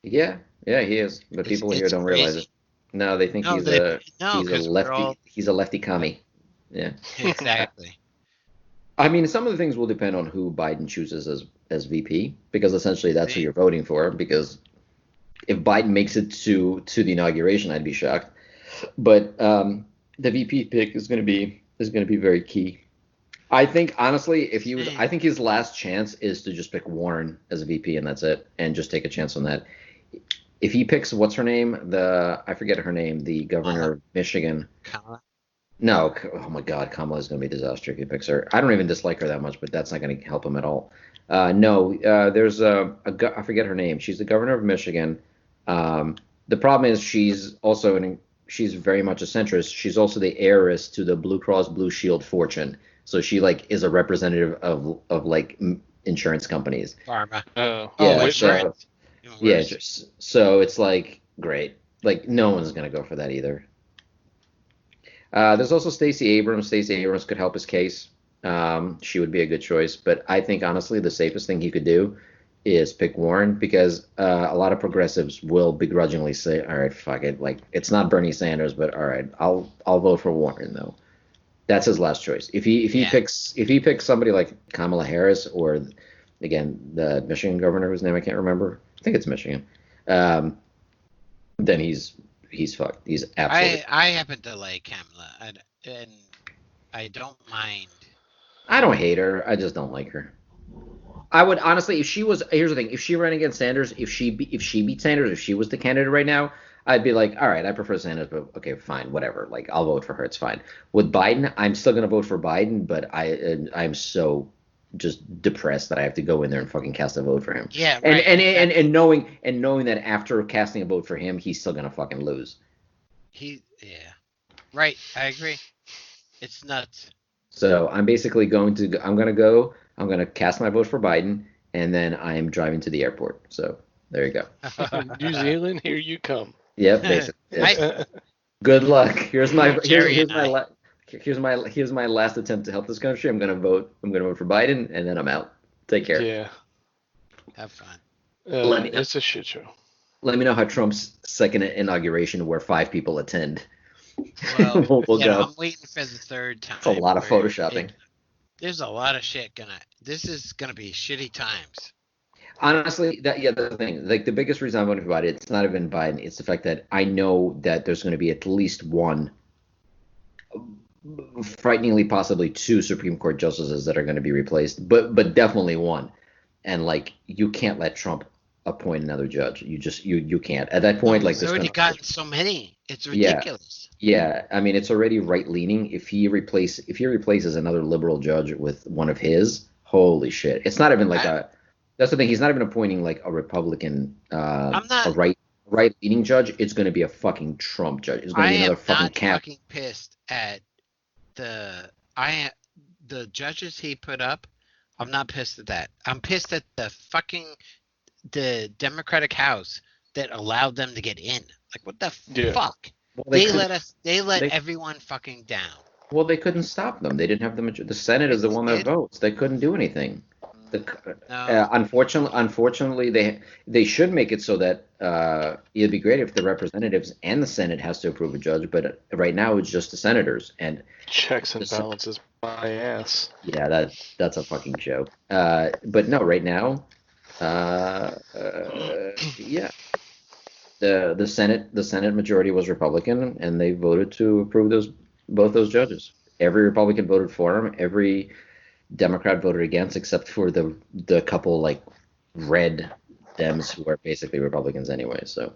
S2: yeah, yeah, he is. But
S3: It's
S2: people here
S3: it's
S2: don't realize it.
S3: crazy.
S2: No, they think
S3: No, they no,
S2: he's a
S3: because we're
S2: lefty.
S3: all
S2: He's a lefty commie. Yeah.
S3: exactly.
S2: I mean, some of the things will depend on who Biden chooses as VP, because essentially that's who
S3: See?
S2: you're voting for. Because if Biden makes it to the inauguration, I'd be shocked. But the VP pick is going to be very key. I think honestly, if he was,
S3: See?
S2: I think his last chance is to just pick Warren as a VP and that's it, and just take a chance on that. If he picks what's her name, I forget her name, the governor
S3: Kamala,
S2: of Michigan.
S3: Kamala.
S2: No, oh my God, Kamala is going to be a disaster if he picks her. I don't even dislike her that much, but that's not going to help him at all. No, there's I forget her name. She's the governor of Michigan. The problem is she's very much a centrist. She's also the heiress to the Blue Cross Blue Shield fortune. So she like is a representative of like insurance companies.
S3: Pharma. Oh,
S2: Yeah,
S1: Whitmer.
S2: so
S3: insurance. Even
S2: yeah,
S3: worse.
S2: so it's like great. Like no one's going to go for that either. There's also Stacey Abrams. Stacey Abrams could help his case. She would be a good choice, but I think honestly the safest thing he could do is pick Warren because a lot of progressives will begrudgingly say, "All right, fuck it, like it's not Bernie Sanders, but all right, I'll vote for Warren though." That's his last choice.
S3: Yeah.
S2: If he picks somebody like Kamala Harris or again the Michigan governor whose name I can't remember, I think it's Michigan, um, then he's fucked. He's absolutely.
S3: I happen to like Kamala, and I don't mind.
S2: I don't hate her. I just don't like her. I would honestly, if she was, here's the thing: if she ran against Sanders, if she beat Sanders, if she was the candidate right now, I'd be like, all right, I prefer Sanders, but okay, fine, whatever. Like I'll vote for her. It's fine. With Biden, I'm still gonna vote for Biden, but I'm so just depressed that I have to go in there and fucking cast a vote for him.
S3: Yeah,
S2: And
S3: right, exactly.
S2: knowing that after casting a vote for him, he's still gonna fucking lose.
S3: Yeah, right. I agree. It's nuts.
S2: So I'm gonna cast my vote for Biden, and then I'm driving to the airport. So there you go.
S1: New Zealand, here you come.
S2: Yep, basically. Yep.
S3: I
S2: Good luck. Here's my
S3: Jerry and I
S2: here's my last attempt to help this country. I'm gonna vote for Biden, and then I'm out. Take care.
S1: Yeah,
S3: have fun.
S2: Let me know.
S1: it's a shit show.
S2: Let me know how Trump's second inauguration, where 5 people attend,
S3: Well,
S2: will go.
S3: I'm waiting for the third time.
S2: It's a lot of
S3: where
S2: photoshopping.
S3: there's a lot of shit This is gonna be shitty times.
S2: Honestly, that's the thing. Like the biggest reason I'm voting for Biden, it's not even Biden. It's the fact that I know that there's going to be at least one frighteningly possibly 2 Supreme Court justices that are going to be replaced, but definitely one. And like you can't let Trump appoint another judge. You can't. At that
S3: No,
S2: point, like
S3: he's
S2: this
S3: already
S2: country.
S3: gotten so many. It's
S2: Yeah,
S3: ridiculous.
S2: yeah. I mean, it's already right leaning. If he replaces another liberal judge with one of his, holy shit! It's not even like
S3: I,
S2: a. That's the thing. He's not even appointing like a Republican,
S3: I'm not.
S2: a right leaning judge. It's going to be a fucking Trump judge. It's going to
S3: I
S2: be
S3: am
S2: another fucking
S3: not
S2: cap.
S3: fucking pissed at the I the judges he put up. I'm not pissed at that. I'm pissed at the Democratic House that allowed them to get in. Like what the
S1: Yeah.
S3: fuck?
S2: Well, they
S3: They
S2: could.
S3: let us. They let
S2: They
S3: everyone fucking down.
S2: Well, they couldn't stop them. They didn't have the majority. The Senate is
S3: Yes,
S2: the
S3: they
S2: one that
S3: did.
S2: votes. They couldn't do anything. The,
S3: No.
S2: unfortunately, they should make it so that it'd be great if the representatives and the Senate has to approve a judge, but right now it's just the senators. And
S1: Checks
S2: the,
S1: and balances my ass.
S2: yeah, that's a fucking joke. But no, right now, yeah, the Senate majority was Republican, and they voted to approve both those judges. Every Republican voted for him. Every Democrat voted against, except for the couple like red Dems who are basically Republicans anyway. So,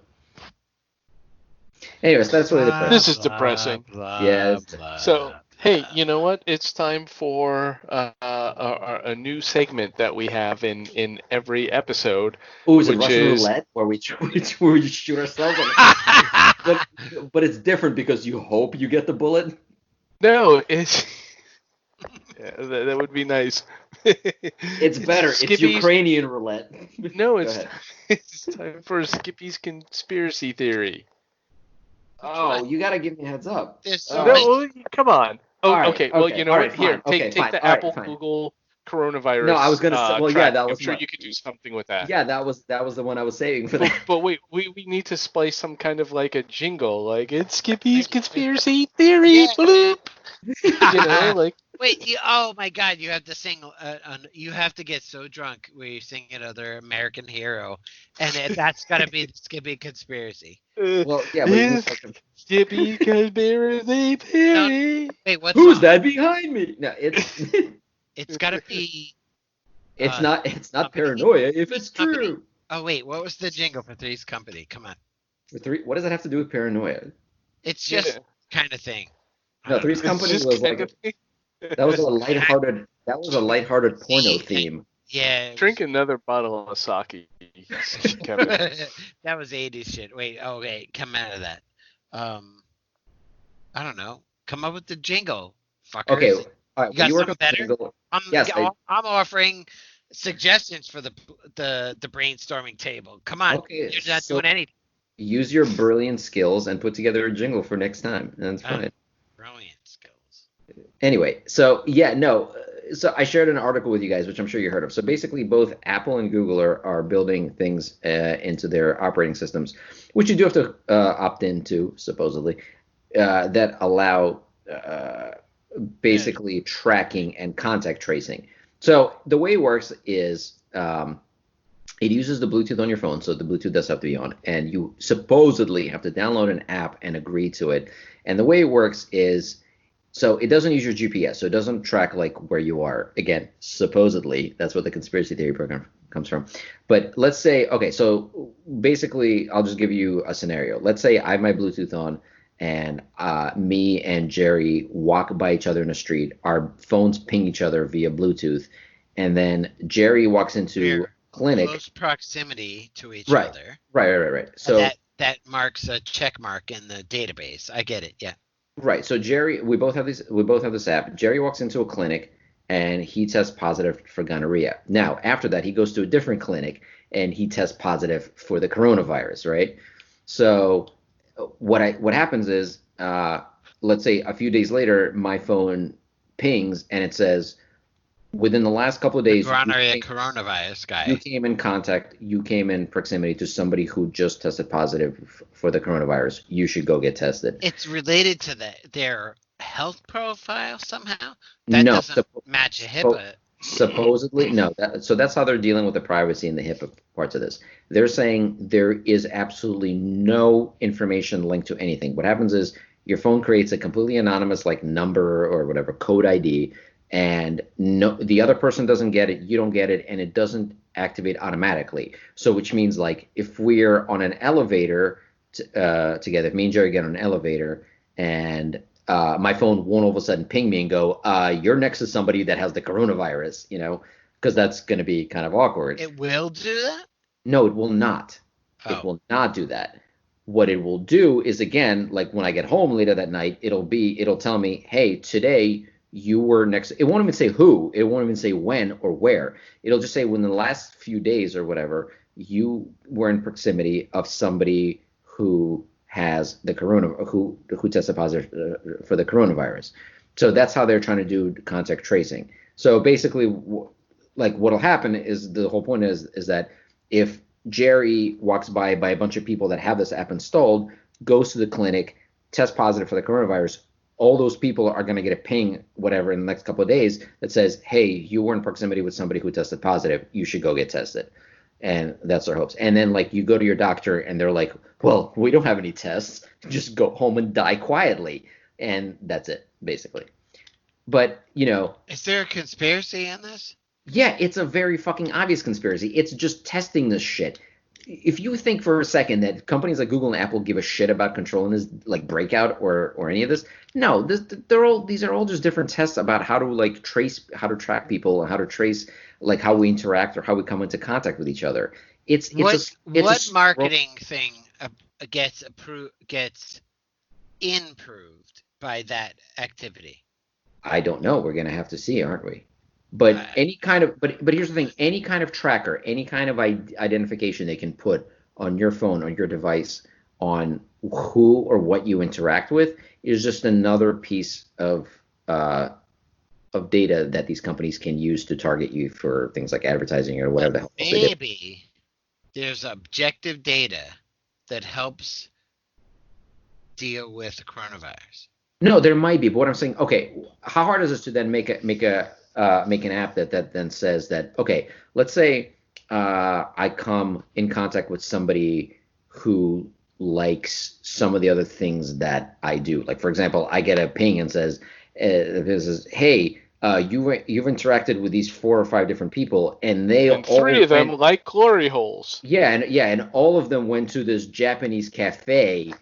S2: anyways, that's really
S3: Blah
S1: This
S2: depressing.
S1: is
S3: blah
S1: depressing.
S2: Yeah,
S3: blah
S1: So,
S3: blah
S1: hey, you know
S3: blah.
S1: what? It's time for a new segment that we have in every episode,
S2: oh, is it
S1: which
S2: Russian
S1: is
S2: roulette where where we shoot ourselves? But but it's different because you hope you get the bullet.
S1: no, it's yeah, that would be nice.
S2: It's
S1: It's
S2: better. It's
S1: Skippy's.
S2: Ukrainian roulette.
S1: No,
S2: Go
S1: it's
S2: ahead.
S1: it's time for Skippy's conspiracy theory.
S3: Which one?
S2: Oh, you gotta give me a heads up.
S3: There's so
S1: No,
S3: many.
S2: Oh,
S1: well, come on.
S2: all
S1: Oh,
S2: right.
S1: okay. Well,
S2: Okay.
S1: you know
S2: All
S1: what?
S2: right.
S1: Here,
S2: Fine.
S1: take
S2: Okay.
S1: take
S2: Fine.
S1: the
S2: All right.
S1: Apple
S2: Fine.
S1: Google
S2: No, I was
S1: coronavirus
S2: gonna say. Well, yeah,
S1: track.
S2: that
S1: I'm
S2: was
S1: sure
S2: my.
S1: you could do something with that.
S2: Yeah, that was the one I was saving for that.
S1: But wait, we need to splice some kind of like a jingle, like it's Skippy's
S3: Wait, wait.
S1: conspiracy theory,
S3: Yeah.
S1: bloop. Like
S3: Wait, oh my God, you have to sing. You have to get so drunk where you sing another American hero, and that's gotta be the Skippy conspiracy.
S2: Well, yeah, but you need
S1: it's
S2: like the,
S1: Skippy conspiracy
S3: No,
S1: theory.
S3: wait, what
S2: who's
S3: song?
S2: that behind me? No, it's
S3: It's gotta be
S2: it's
S3: uh
S2: not
S3: Company.
S2: paranoia if
S3: Three's
S2: it's
S3: Company.
S2: true.
S3: Oh wait, what was the jingle for Three's Company? Come on,
S2: For three, what does that have to do with paranoia?
S3: it's just
S1: Yeah,
S3: kind of thing. I
S2: No,
S3: don't
S2: Three's
S3: know.
S1: it's
S2: Company
S1: just
S2: was
S1: kind
S2: like
S1: of
S2: that was a
S3: Just hack.
S2: lighthearted porno
S3: See,
S2: theme.
S3: yeah, it
S1: drink
S3: was.
S1: another bottle of sake, Kevin.
S3: That was 80s shit. Wait, oh wait, come out of that. Um, I don't know. Come up with the jingle,
S2: Okay,
S3: fuckers.
S2: all right.
S3: You
S2: Well,
S3: got
S2: you work on
S3: something
S2: the
S3: better?
S2: jingle.
S3: I'm
S2: Yes,
S3: I'm offering suggestions for the brainstorming table. Come on,
S2: okay.
S3: you're not
S2: So
S3: doing anything.
S2: use your brilliant skills and put together a jingle for next time. That's fine.
S3: Brilliant skills.
S2: Anyway, so yeah, no. So I shared an article with you guys, which I'm sure you heard of. So basically, both Apple and Google are building things into their operating systems, which you do have to opt into, supposedly, that allow
S3: Yeah,
S2: basically tracking and contact tracing. So the way it works is it uses the Bluetooth on your phone, so the Bluetooth does have to be on, and you supposedly have to download an app and agree to it. And the way it works is so it doesn't use your GPS, so it doesn't track like where you are. Again, supposedly, that's what the conspiracy theory program comes from. But let's say, okay, so basically, I'll just give you a scenario. Let's say I have my Bluetooth on, and me and Jerry walk by each other in the street. Our phones ping each other via Bluetooth, and then Jerry walks into
S3: we're
S2: a clinic.
S3: close proximity to each
S2: Right,
S3: other,
S2: right.
S3: and
S2: So
S3: that marks a check mark in the database. I get it. Yeah.
S2: right. So Jerry, we both have this app. Jerry walks into a clinic and he tests positive for gonorrhea. Now, after that, he goes to a different clinic and he tests positive for the coronavirus, right? So what happens is let's say a few days later, my phone pings and it says within the last couple of
S3: The
S2: days
S3: gonorrhea coronavirus
S2: you
S3: guy.
S2: came in proximity to somebody who just tested positive for the coronavirus. You should go get tested.
S3: It's related to their health profile somehow. That
S2: No,
S3: doesn't match a
S2: so
S3: HIPAA.
S2: Supposedly, no. So that's how they're dealing with the privacy and the HIPAA parts of this. They're saying there is absolutely no information linked to anything. What happens is your phone creates a completely anonymous like number or whatever code ID, and no, the other person doesn't get it, you don't get it, and it doesn't activate automatically. So which means like if we're on an elevator together, if me and Jerry get on an elevator and my phone won't all of a sudden ping me and go, you're next to somebody that has the coronavirus, because that's going to be kind of awkward.
S3: It will do that?
S2: No, it will not. It
S3: Oh.
S2: will not do that. What it will do is, again, like when I get home later that night, it'll tell me, hey, today you were next. It won't even say who. It won't even say when or where. It'll just say when the last few days or whatever you were in proximity of somebody who has the who tested positive for the coronavirus. So that's how they're trying to do contact tracing. So basically, like what'll happen is the whole point is that if Jerry walks by a bunch of people that have this app installed, goes to the clinic, tests positive for the coronavirus, all those people are going to get a ping, whatever, in the next couple of days that says, hey, you were in proximity with somebody who tested positive. You should go get tested. And that's their hopes. And then, like, you go to your doctor and they're like, well, we don't have any tests. Just go home and die quietly. And that's it, basically. But,
S3: Is there a conspiracy in this?
S2: yeah, it's a very fucking obvious conspiracy. It's just testing this shit. If you think for a second that companies like Google and Apple give a shit about controlling this, like breakout or any of this, no, these are all just different tests about how to like trace, how to track people, and how to trace like how we interact or how we come into contact with each other.
S3: What marketing thing gets improved by that activity?
S2: I don't know. We're gonna have to see, aren't we? But but here's the thing: any kind of tracker, any kind of identification they can put on your phone, on your device, on who or what you interact with, is just another piece of data that these companies can use to target you for things like advertising or whatever the hell else they do.
S3: Maybe there's objective data that helps deal with the coronavirus.
S2: No, there might be, but what I'm saying, okay, how hard is it to then make an app that then says that, okay, let's say I come in contact with somebody who likes some of the other things that I do. Like, for example, I get a ping and says, hey, you've interacted with these 4 or 5 different people, and
S1: And
S2: all
S1: 3 of them like glory holes.
S2: Yeah, and all of them went to this Japanese cafe,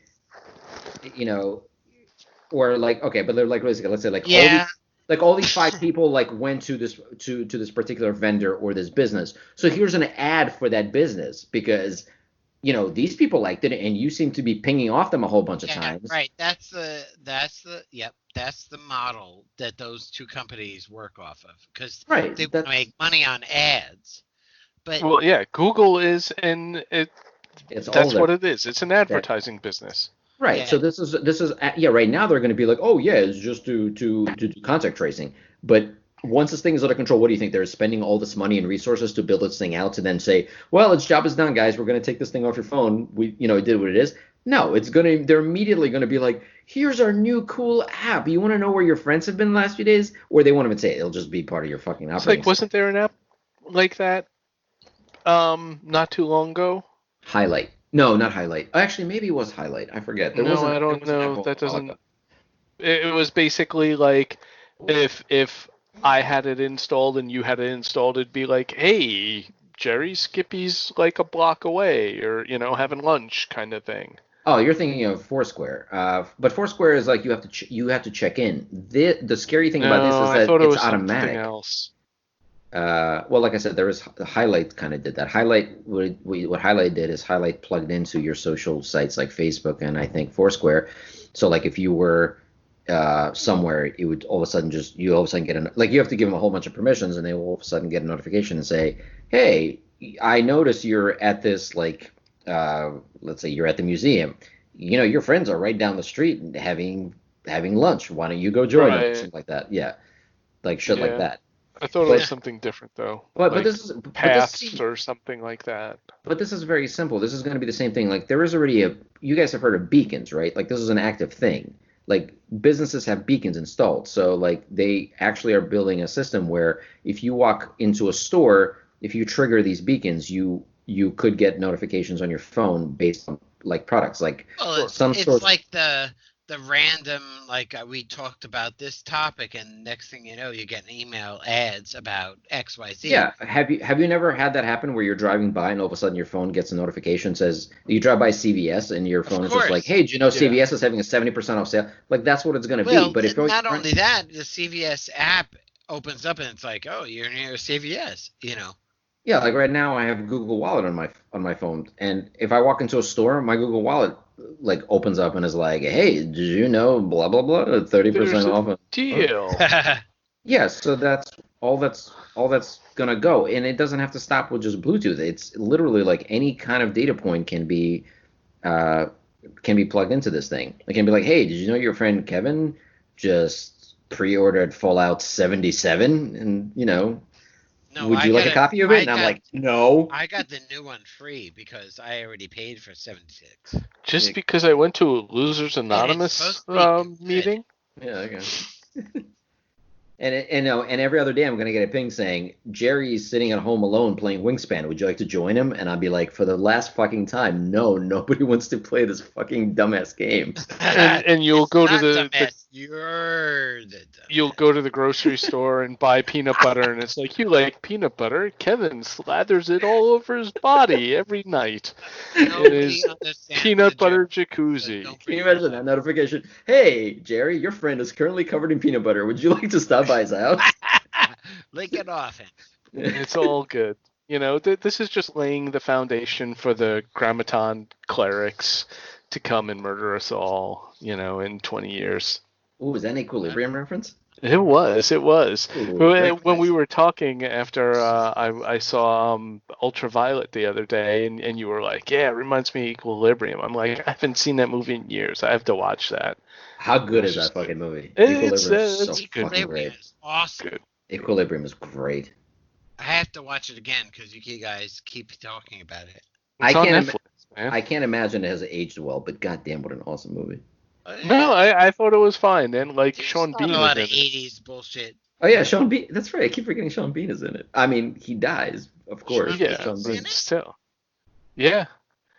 S2: or like, okay, but they're like, let's say like all these 5 people like went to this particular vendor or this business. So here's an ad for that business because these people liked it, and you seem to be pinging off them a whole bunch of times.
S3: Right. That's the model that those 2 companies work off of because they want to make money on ads. But
S1: well, yeah, Google is, and that's what it is. It's an advertising business.
S2: Right. Yeah. So this is right now they're going to be like, oh yeah, it's just to do contact tracing. But once this thing is under control, what do you think? They're spending all this money and resources to build this thing out to then say, well, its job is done, guys. We're going to take this thing off your phone. It did what it is. No, they're immediately going to be like, here's our new cool app. You want to know where your friends have been the last few days? Or they won't even say it. It'll just be part of your fucking operating system.
S1: Like, wasn't there an app like that not too long ago?
S2: Highlight. No, not Highlight. Actually, maybe it was Highlight. I forget.
S1: I don't know. That doesn't. It was basically like if I had it installed and you had it installed, it'd be like, hey, Jerry Skippy's like a block away, or having lunch kind of thing.
S2: Oh, you're thinking of Foursquare. But Foursquare is like you have to check in. The scary thing about this is that it's automatic.
S1: Something else.
S2: Well, like I said, there was Highlight kind of did that. What Highlight did is Highlight plugged into your social sites like Facebook and I think Foursquare. So like if you were somewhere, it would all of a sudden get you have to give them a whole bunch of permissions, and they will all of a sudden get a notification and say, hey, I notice you're at this like let's say you're at the museum. Your friends are right down the street having lunch. Why don't you go join them? Something like that. Yeah, like shit like that.
S1: I thought it was something different though.
S2: But this is
S1: paths or something like that.
S2: But this is very simple. This is going to be the same thing. Like there is already you guys have heard of beacons, right? Like this is an active thing. like businesses have beacons installed. So like they actually are building a system where if you walk into a store, if you trigger these beacons, you could get notifications on your phone based on like products. Like
S3: Well,
S1: Sure.
S3: it's
S2: some
S3: it's
S2: stores.
S3: like the random like we talked about this topic, and next thing you know, you get email ads about XYZ.
S2: Yeah, have you never had that happen where you're driving by and all of a sudden your phone gets a notification says you drive by CVS and your
S3: Of
S2: phone is just like,
S3: course.
S2: hey, do you know
S1: Yeah.
S2: CVS is having a 70% off sale? Like that's what it's gonna be.
S3: Well,
S2: But if
S3: not only that, the CVS app opens up and it's like, oh, you're near CVS, you know.
S2: yeah, like right now I have Google Wallet on my phone, and if I walk into a store, my Google Wallet like opens up and is like, hey, did you know blah blah blah, 30%
S1: There's a
S2: off?
S1: deal.
S2: Yeah, so that's gonna go, and it doesn't have to stop with just Bluetooth. It's literally like any kind of data point uh, can be plugged into this thing. It can be like, hey, did you know your friend Kevin just pre-ordered Fallout 77? And
S3: No,
S2: would you like a copy of it? And I'm like, no.
S3: I got the new one free because I already paid for 76.
S1: Just
S2: Yeah,
S1: because I went to a Losers
S3: And it's
S1: Anonymous
S3: supposed to be good.
S1: meeting.
S2: yeah, okay. And every other day I'm gonna get a ping saying Jerry's sitting at home alone playing Wingspan. Would you like to join him? And I'd be like, for the last fucking time, no, nobody wants to play this fucking dumbass game.
S1: And you'll
S3: It's
S1: go to
S3: not
S1: the
S3: dumbass. You're the
S1: you'll
S3: dumbass.
S1: go to the grocery store and buy peanut butter, and it's like, you like peanut butter? Kevin slathers it all over his body every night in
S3: Nobody
S1: his
S3: understands the
S1: peanut butter
S3: joke, so
S1: jacuzzi.
S3: don't
S2: Can
S3: bring
S2: you
S3: that
S2: imagine that notification? Hey, Jerry, your friend is currently covered in peanut butter. Would you like to stop by his house?
S3: up. Lick it off him.
S1: It's all good. This is just laying the foundation for the Grammaton clerics to come and murder us all, in 20 years.
S2: Ooh, is that an Equilibrium reference?
S1: It was. It was.
S2: Ooh, very
S1: When we
S2: nice.
S1: were talking after I saw Ultraviolet the other day, and you were like, "Yeah, it reminds me of Equilibrium." I'm like, I haven't seen that movie in years. I have to watch that.
S2: How
S1: It
S2: good
S1: was
S2: is that
S1: just
S2: fucking movie?
S1: it's
S2: Equilibrium is so
S1: it's good,
S2: fucking
S3: Equilibrium
S2: great.
S3: is awesome.
S1: good.
S2: Equilibrium is great.
S3: I have to watch it again because you guys keep talking about it.
S2: I
S1: It's on
S2: can't
S1: Netflix, man.
S2: I can't imagine it has aged well, but goddamn, what an awesome movie.
S1: No, I thought it was fine, and like
S3: There's
S1: Sean
S3: not a
S1: Bean is
S3: lot of
S1: in it.
S3: 80s bullshit.
S2: Oh yeah, Sean Bean. That's right. I keep forgetting Sean Bean is in it. I mean, he dies, of course,
S3: Sean
S2: but
S1: Yeah,
S2: Sean
S3: Bean's
S1: but
S3: in
S2: Bean.
S3: it?
S1: still, yeah,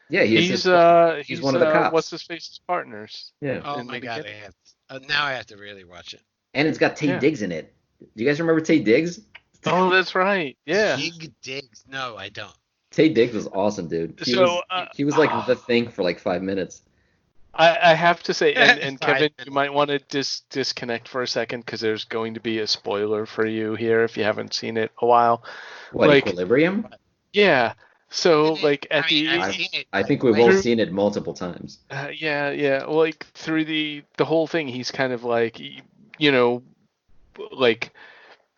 S2: Yeah, he is his. He's
S1: he's
S2: one of the
S1: what's
S2: cops.
S1: his face's partners
S2: Yeah,
S3: Oh
S1: in the
S3: my god, I
S1: beginning.
S3: have now I have to really watch it.
S2: and it's got Tay
S1: Yeah.
S2: Diggs in it. Do you guys remember Tay Diggs?
S1: Oh, that's right. Yeah.
S3: Dig Digs. No, I don't.
S2: Tay Diggs was awesome, dude. He was
S1: So,
S2: he was like the thing for like 5 minutes.
S1: I have to say, and
S3: 5
S1: Kevin, you
S3: minutes.
S1: might want to disconnect for a second because there's going to be a spoiler for you here if you haven't seen it a while.
S2: What,
S1: Like,
S2: Equilibrium?
S1: yeah. So, like
S3: I
S1: at
S3: mean, I've
S2: I
S3: seen it
S2: I think we've all
S1: through,
S3: twice.
S2: seen it multiple times.
S1: yeah, like through the whole thing, he's kind of like, you know, like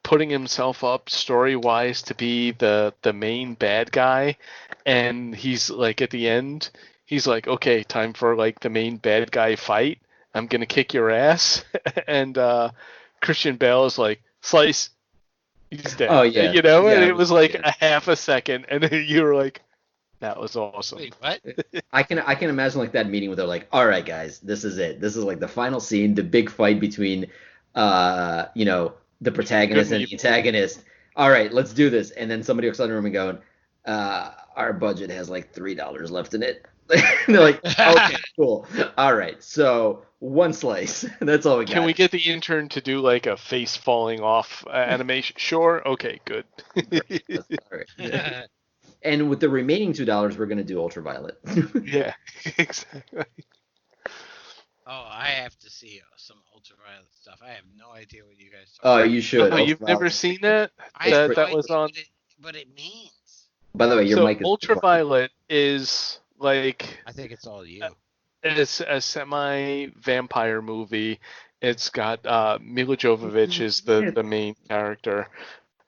S1: putting himself up story wise to be the main bad guy, and he's like at the end he's like, okay, time for like the main bad guy fight. I'm gonna kick your ass. And Christian Bale is like, slice, he's
S2: Oh
S1: dead,
S2: yeah,
S1: and
S2: yeah,
S1: it was like
S2: yeah.
S1: a half a second, and then you were like, that was awesome.
S3: Wait, what?
S2: I can imagine like that meeting where they're like, all right, guys, this is it. This is like the final scene, the big fight between the
S1: Good
S2: protagonist
S1: and
S2: and the
S1: evil.
S2: antagonist. All right, let's do this. And then somebody walks out of the room and going, our budget has like $3 left in it. And they're like, okay, cool. All right, so one slice. That's all we got.
S1: Can we get the intern to do like a face falling off animation? Sure. Okay, good.
S2: That's all right. And with the remaining $2, we're gonna do Ultraviolet.
S1: Yeah, exactly.
S3: Oh, I have to see some ultraviolet stuff. I have no idea what you guys
S2: Oh,
S3: talking
S2: you
S3: about.
S2: should.
S1: Oh, you've never
S2: Ultraviolet is
S1: seen
S2: pretty good.
S1: that?
S3: I
S2: It's
S3: have
S1: That
S3: no
S2: pretty.
S1: that was
S3: idea
S1: on.
S3: what it means.
S2: By the way, your
S1: So
S2: mic is quiet.
S1: Ultraviolet is like
S3: I think it's all you.
S1: it's a semi-vampire movie. It's got Mila Jovovich is the main character.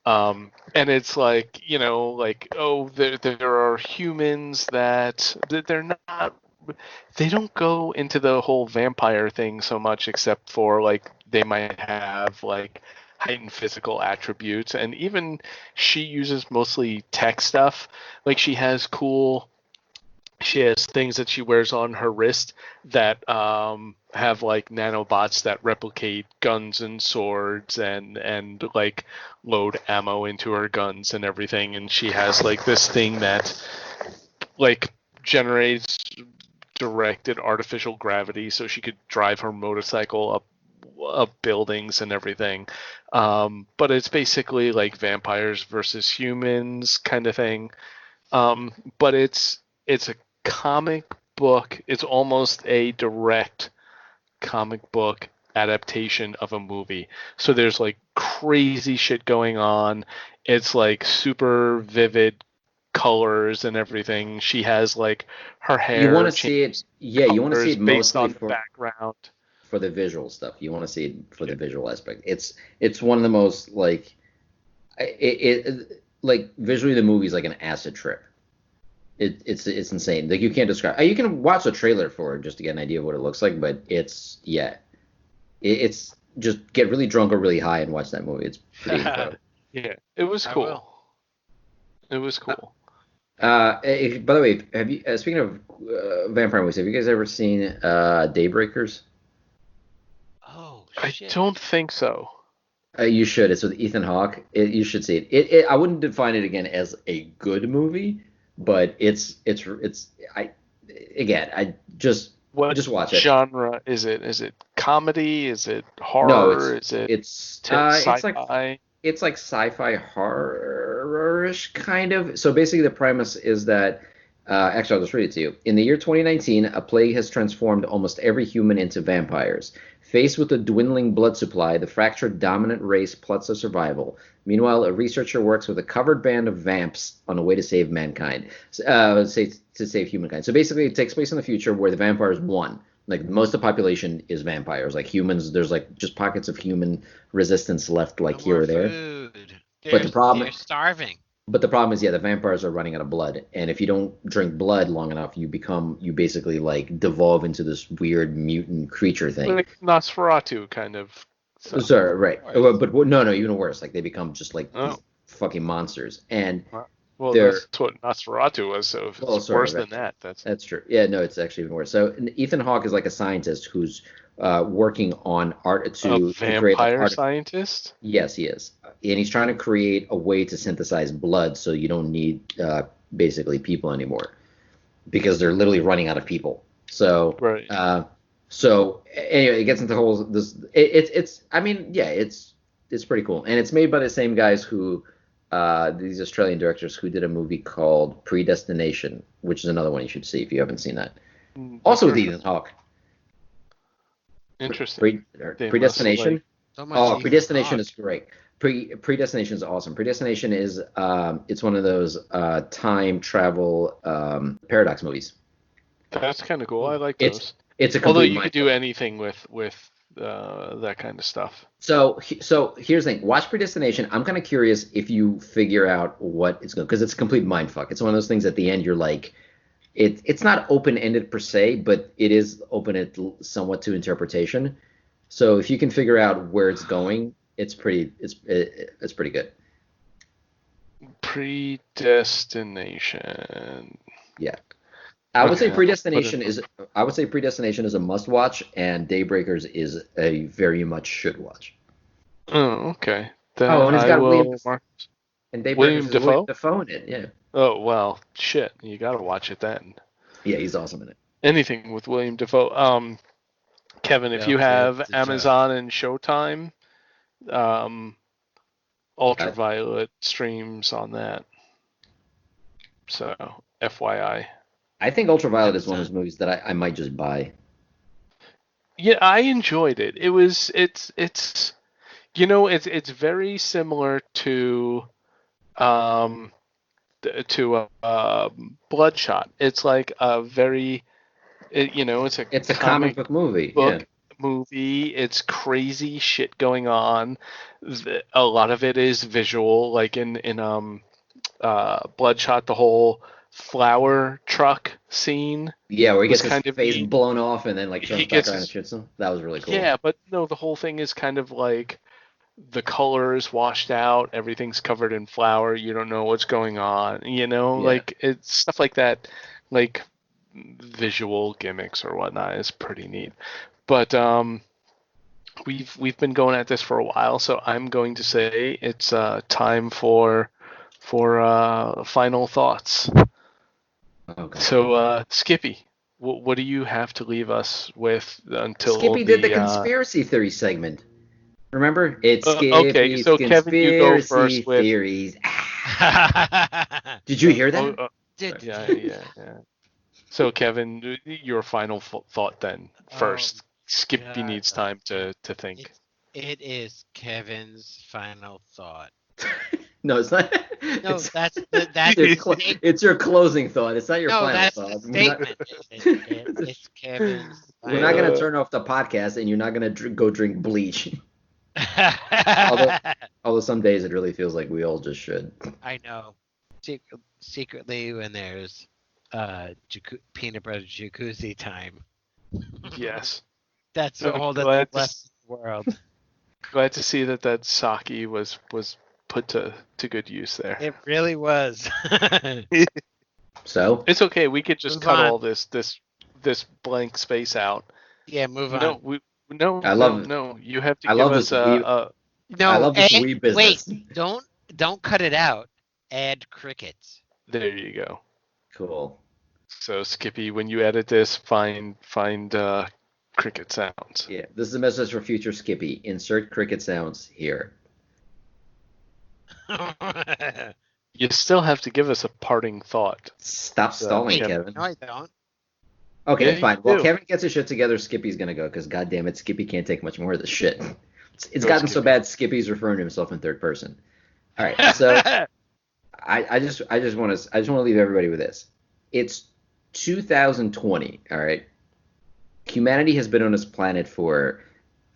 S1: And it's like, like, oh, there are humans that they're not, they don't go into the whole vampire thing so much, except for like they might have like heightened physical attributes, and even she uses mostly tech stuff. Like she has cool she has things that she wears on her wrist that have like nanobots that replicate guns and swords and like load ammo into her guns and everything. And she has like this thing that like generates directed artificial gravity so she could drive her motorcycle up buildings and everything. But it's basically like vampires versus humans kind of thing. But it's a comic book. It's almost a direct comic book adaptation of a movie. So there's like crazy shit going on. It's like super vivid colors and everything. She has like her
S2: You want
S1: hair
S2: to see it,
S1: changes
S2: yeah, you want to see
S1: colors
S2: it
S1: based
S2: mostly
S1: on the background.
S2: for the visual stuff. You want to see it for
S1: Yeah.
S2: the visual aspect. It's one of the most like like visually the movie's like an acid trip. It's insane. Like you can't describe. You can watch a trailer for it just to get an idea of what it looks like, but it's just get really drunk or really high and watch that movie. It's pretty incredible.
S1: Yeah, it was
S3: I
S1: cool.
S3: will.
S1: It was cool.
S2: By the way, have you speaking of vampire movies, have you guys ever seen Daybreakers?
S3: Oh
S1: I
S3: shit.
S1: don't think so.
S2: You should. It's with Ethan Hawke. You should see it. I wouldn't define it again as a good movie, but it's I again I
S1: What
S2: just watch it.
S1: genre is it? Is it comedy? Is it
S2: No,
S1: horror? Is it
S2: like
S1: sci-fi?
S2: it's like sci-fi horror-ish kind of. So basically, the premise is that actually, I'll just read it to you. In the year 2019, a plague has transformed almost every human into vampires. Faced with a dwindling blood supply, the fractured dominant race plots their survival. Meanwhile, a researcher works with a covered band of vamps on a way to save mankind, to save humankind. So basically, it takes place in the future where the vampires won. Like most of the population is vampires. Like humans, there's like just pockets of human resistance left, like
S3: No
S2: here
S3: more
S2: or there.
S3: food.
S2: But
S3: They're starving.
S2: the problem is, yeah, the vampires are running out of blood, and if you don't drink blood long enough, you basically like devolve into this weird mutant creature thing.
S1: Like Nosferatu kind of stuff.
S2: Sorry, right?
S3: Worse.
S2: But no, even worse. Like they become just like these
S1: Oh,
S2: fucking monsters, and
S1: well,
S2: they're
S1: that's what Nosferatu was. So if
S2: well,
S1: it's
S2: sorry,
S1: worse
S2: right.
S1: than that, that's
S2: That's true. Yeah, no, it's actually even worse. So Ethan Hawke is like a scientist who's working on art
S1: a
S2: to create like
S1: vampire
S2: art.
S1: scientist.
S2: Yes, he is, and he's trying to create a way to synthesize blood so you don't need basically people anymore because they're literally running out of people. So,
S1: Right.
S2: so anyway, it gets into whole this. It's I mean, yeah, it's pretty cool, and it's made by the same guys who these Australian directors who did a movie called Predestination, which is another one you should see if you haven't seen that. Also with
S1: Never
S2: Ethan Hawke.
S1: Interesting. They must like.
S2: Predestination.
S3: So much
S2: Oh,
S3: Ethan
S2: Predestination
S3: Hawke.
S2: is great. Predestination is awesome. Predestination is it's one of those time travel paradox movies.
S1: That's kind of cool. I like
S2: It's
S1: those.
S2: it's a
S1: Although
S2: complete
S1: you could
S2: mind.
S1: do anything with that kind of stuff.
S2: So here's the thing. Watch Predestination. I'm kind of curious if you figure out what it's going because it's a complete mind fuck. It's one of those things at the end you're like it's not open ended per se, but it is open it somewhat to interpretation. So if you can figure out where it's going, it's pretty good.
S1: Predestination.
S2: Yeah. I would say
S1: Okay, I'll put it.
S2: Predestination is I would say Predestination is a must watch and Daybreakers is a very much should watch.
S1: Oh, okay.
S2: Oh,
S1: Then
S2: and it's
S1: I
S2: got
S1: will mark
S2: Daybreakers
S1: William
S2: is William
S1: Defoe.
S2: Dafoe in it. Yeah.
S1: Oh well, shit. You gotta watch it then.
S2: Yeah, he's awesome in it.
S1: Anything with William Defoe. Kevin, if you
S3: They'll do
S1: have
S3: the job.
S1: Amazon and Showtime, um,
S2: I,
S1: Ultraviolet streams on that. So, FYI.
S2: I think Ultraviolet is one of
S3: Amazon.
S2: those movies that I might just buy.
S1: Yeah, I enjoyed it. It's it's very similar um to Bloodshot. It's like a very it's a
S2: It's a comic
S1: comic
S2: book movie. Yeah.
S1: book movie. It's crazy shit going on. A lot of it is visual, like in Bloodshot, the whole flower truck scene
S2: Yeah, where he
S1: was
S2: gets his
S1: kind of
S2: face
S1: neat.
S2: blown off and then like
S1: He
S2: turns back
S1: gets
S2: around and
S1: his
S2: shoots him. That was really cool.
S1: Yeah, but no, the whole thing is kind of like the colors washed out, everything's covered in flour, you don't know what's going on,
S2: Yeah.
S1: like it's stuff like that, like visual gimmicks or whatnot is pretty neat. But we've been going at this for a while, so I'm going to say it's time for final thoughts.
S2: Okay.
S1: So Skippy, what do you have to leave us with until
S2: Skippy did the conspiracy theory segment. Remember? It's
S1: okay,
S2: Skippy's
S1: so Kevin, you go
S2: conspiracy
S1: first with.
S2: theories. Did you hear that?
S1: Yeah. So Kevin, your final thought then.
S3: Oh
S1: First, Skippy
S3: God.
S1: needs time to think.
S3: It is Kevin's final thought.
S2: No, it's not.
S3: No,
S2: It's,
S3: that's
S2: your
S3: the statement.
S2: it's your closing thought. It's not your
S3: No,
S2: final
S3: that's
S2: thought.
S3: the statement. It's Kevin's
S2: We're not gonna
S3: final.
S2: turn off the podcast, and you're not gonna go drink bleach.
S3: I
S2: Although some days it really feels like we all just should.
S3: know. Secretly, when there's peanut butter jacuzzi time.
S1: Yes.
S3: That's a whole other blessed world.
S1: Glad to see that sake was put to good use there.
S3: It really was.
S2: So
S1: It's okay. We could just
S3: Move
S1: cut
S3: on.
S1: all this blank space out.
S3: Yeah, move on.
S1: No. You have to
S2: I
S1: give
S2: love
S1: us
S2: this weeb.
S3: No,
S2: I love this weeb business.
S3: wait, don't cut it out. Add crickets.
S1: There you go.
S2: Cool.
S1: So Skippy, when you edit this, find cricket sounds.
S2: Yeah, this is a message for future Skippy. Insert cricket sounds here.
S1: You still have to give us a parting thought.
S2: Stop stalling,
S3: Wait,
S2: Kevin.
S3: no, I don't.
S2: Okay,
S1: Yeah,
S2: fine.
S1: you
S2: While
S1: do.
S2: Kevin gets his shit together, Skippy's gonna go because goddamn it, Skippy can't take much more of this shit. It's
S1: Go,
S2: gotten so
S1: Skippy.
S2: bad, Skippy's referring to himself in third person. All right, so I just want to leave everybody with this. It's 2020. All right, humanity has been on this planet for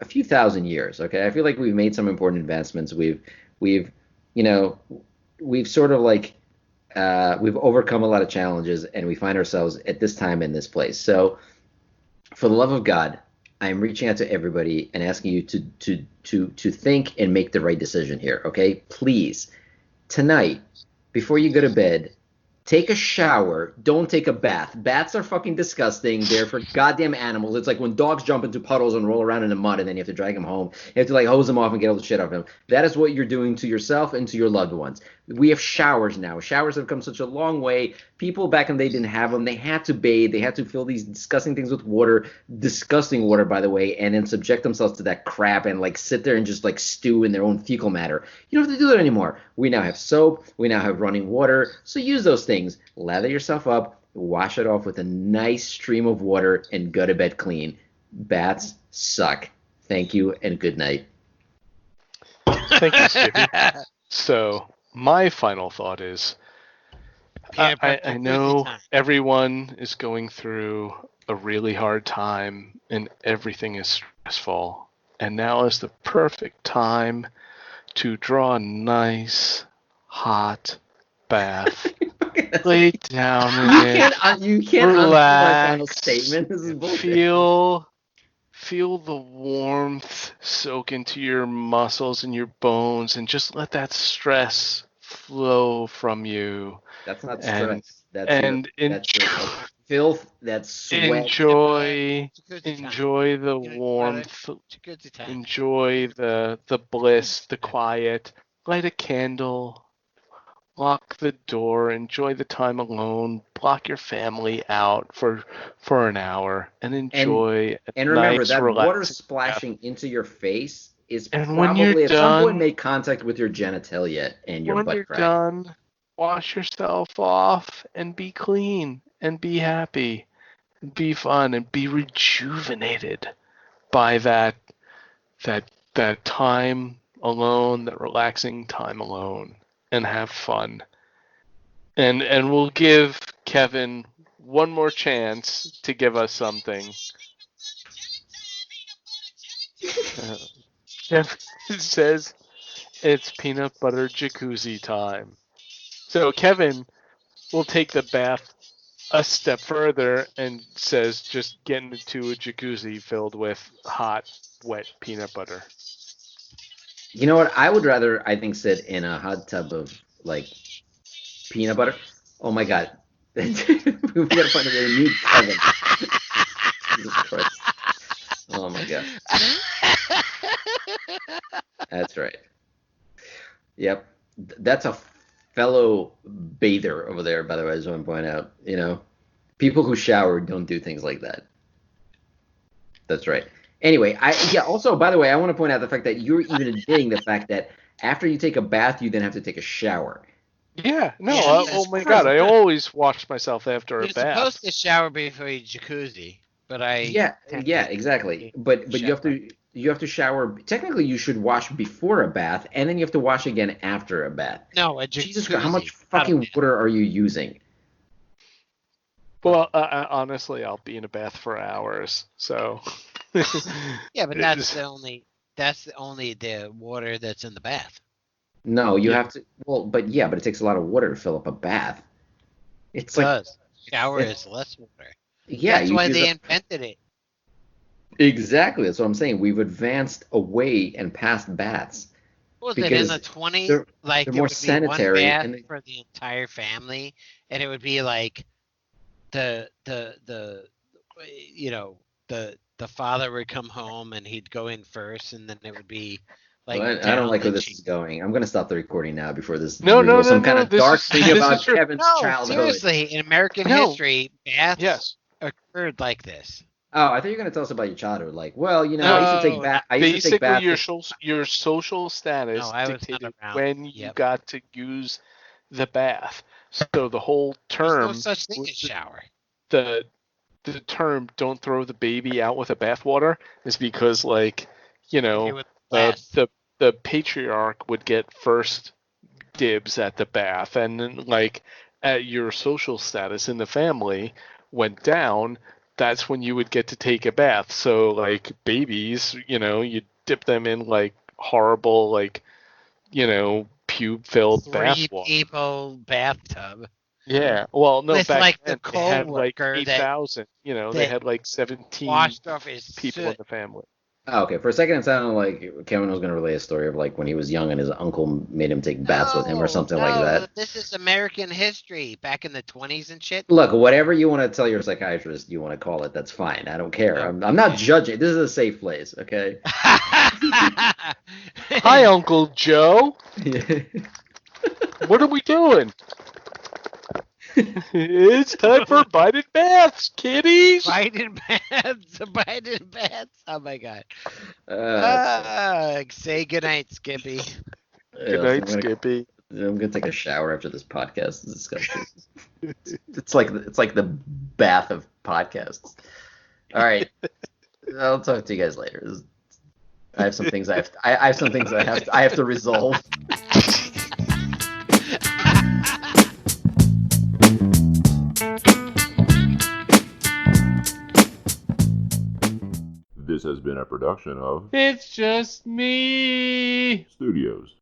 S2: a few thousand years. Okay, I feel like we've made some important advancements. We've sort of like we've overcome a lot of challenges, and we find ourselves at this time in this place. So, for the love of God, I am reaching out to everybody and asking you to think and make the right decision here. Okay, please, tonight, before you go to bed, take a shower. Don't take a bath. Baths are fucking disgusting. They're for goddamn animals. It's like when dogs jump into puddles and roll around in the mud, and then you have to drag them home. You have to like hose them off and get all the shit off them. That is what you're doing to yourself and to your loved ones. We have showers now. Showers have come such a long way. People back in the day didn't have them. They had to bathe. They had to fill these disgusting things with water, disgusting water, by the way, and then subject themselves to that crap and like sit there and just like stew in their own fecal matter. You don't have to do that anymore. We now have soap. We now have running water. So use those things. Lather yourself up. Wash it off with a nice stream of water and go to bed clean. Baths suck. Thank you and good night.
S1: Thank you, Skippy. So my final thought is, I know everyone is going through a really hard time and everything is stressful, and now is the perfect time to draw a nice hot bath. Lay down in it.
S2: You can't undo my final statement. This is bullshit.
S1: Feel the warmth soak into your muscles and your bones, and just let that stress flow from you.
S2: That's not stress. That's your filth. That's sweat.
S1: Enjoy the warmth. Enjoy the bliss, the quiet. Light a candle. Lock the door, enjoy the time alone, block your family out for an hour, and enjoy.
S2: And remember
S1: nice,
S2: that water
S1: relaxing
S2: splashing into your face is
S1: and when
S2: probably
S1: you're
S2: at some point made contact with your genitalia and your butt crack.
S1: Done, wash yourself off and be clean and be happy, and be fun and be rejuvenated by that time alone, that relaxing time alone. And have fun. And we'll give Kevin one more chance to give us something. Kevin says it's peanut butter jacuzzi time. So Kevin will take the bath a step further and says just get into a jacuzzi filled with hot, wet peanut butter.
S2: You know what? I would rather, I think, sit in a hot tub of like peanut butter. Oh my God. We gotta find a way to mute Kevin. Jesus Christ. Oh my god. That's right. Yep. That's a fellow bather over there, by the way, I just want to point out. People who shower don't do things like that. That's right. Anyway, also, by the way, I want to point out the fact that you're even admitting the fact that after you take a bath, you then have to take a shower.
S1: Yeah, no,
S3: Yeah,
S1: oh my God, I always wash myself after a
S3: You're
S1: bath.
S3: supposed to shower before you jacuzzi, but
S2: Yeah, exactly. But you have to shower. Technically, you should wash before a bath, and then you have to wash again after a bath.
S3: No, a
S2: Jesus Christ, how much
S3: jacuzzi.
S2: fucking water are you using?
S1: Well, honestly, I'll be in a bath for hours, so.
S3: Yeah, but that's the only the water that's in the bath.
S2: No, you have to. Well, but it takes a lot of water to fill up a bath. It's like
S3: shower is less water.
S2: Yeah,
S3: that's why they invented it.
S2: Exactly, that's what I'm saying. We've advanced away and past baths.
S3: What was it in the 20s? Like
S2: they're more sanitary,
S3: one bath for the entire family, and it would be like the father would come home and he'd go in first, and then it would be like.
S2: Well, I don't like where this is going. I'm going to stop the recording now before this
S1: no,
S2: some kind of dark thing about Kevin's
S3: no,
S2: childhood.
S3: Seriously, in American history, baths occurred like this.
S2: Oh, I thought you were going to tell us about your childhood. Like, well, I used to take baths.
S1: Basically, your social status dictated when you got to use the bath. So the whole term.
S3: There's no such thing as shower.
S1: The term "don't throw the baby out with the bathwater" is because, the patriarch would get first dibs at the bath, and then at your social status in the family went down. That's when you would get to take a bath. So babies, you dip them in horrible pube-filled bath water.
S3: 3 people bathtub.
S1: Yeah, well, no,
S3: with
S1: back
S3: the
S1: then they had
S3: 8,000.
S1: They had 17
S3: washed off his
S1: people in the family.
S2: Oh, okay, for a second it sounded like Kevin was going to relay a story of when he was young and his uncle made him take baths with him or something like that.
S3: This is American history back in the 20s and shit.
S2: Look, whatever you want to tell your psychiatrist you want to call it, that's fine. I don't care. I'm not judging. This is a safe place, okay?
S1: Hi, Uncle Joe. What are we doing? It's time for Biden baths, kiddies.
S3: Biden baths. Oh my god. Say goodnight, Skippy.
S1: Good night, Skippy.
S2: I'm gonna take a shower after this podcast. It's disgusting. it's like the bath of podcasts. All right, I'll talk to you guys later. I have some things I have to resolve.
S4: This has been a production of
S1: It's Just Me
S4: Studios.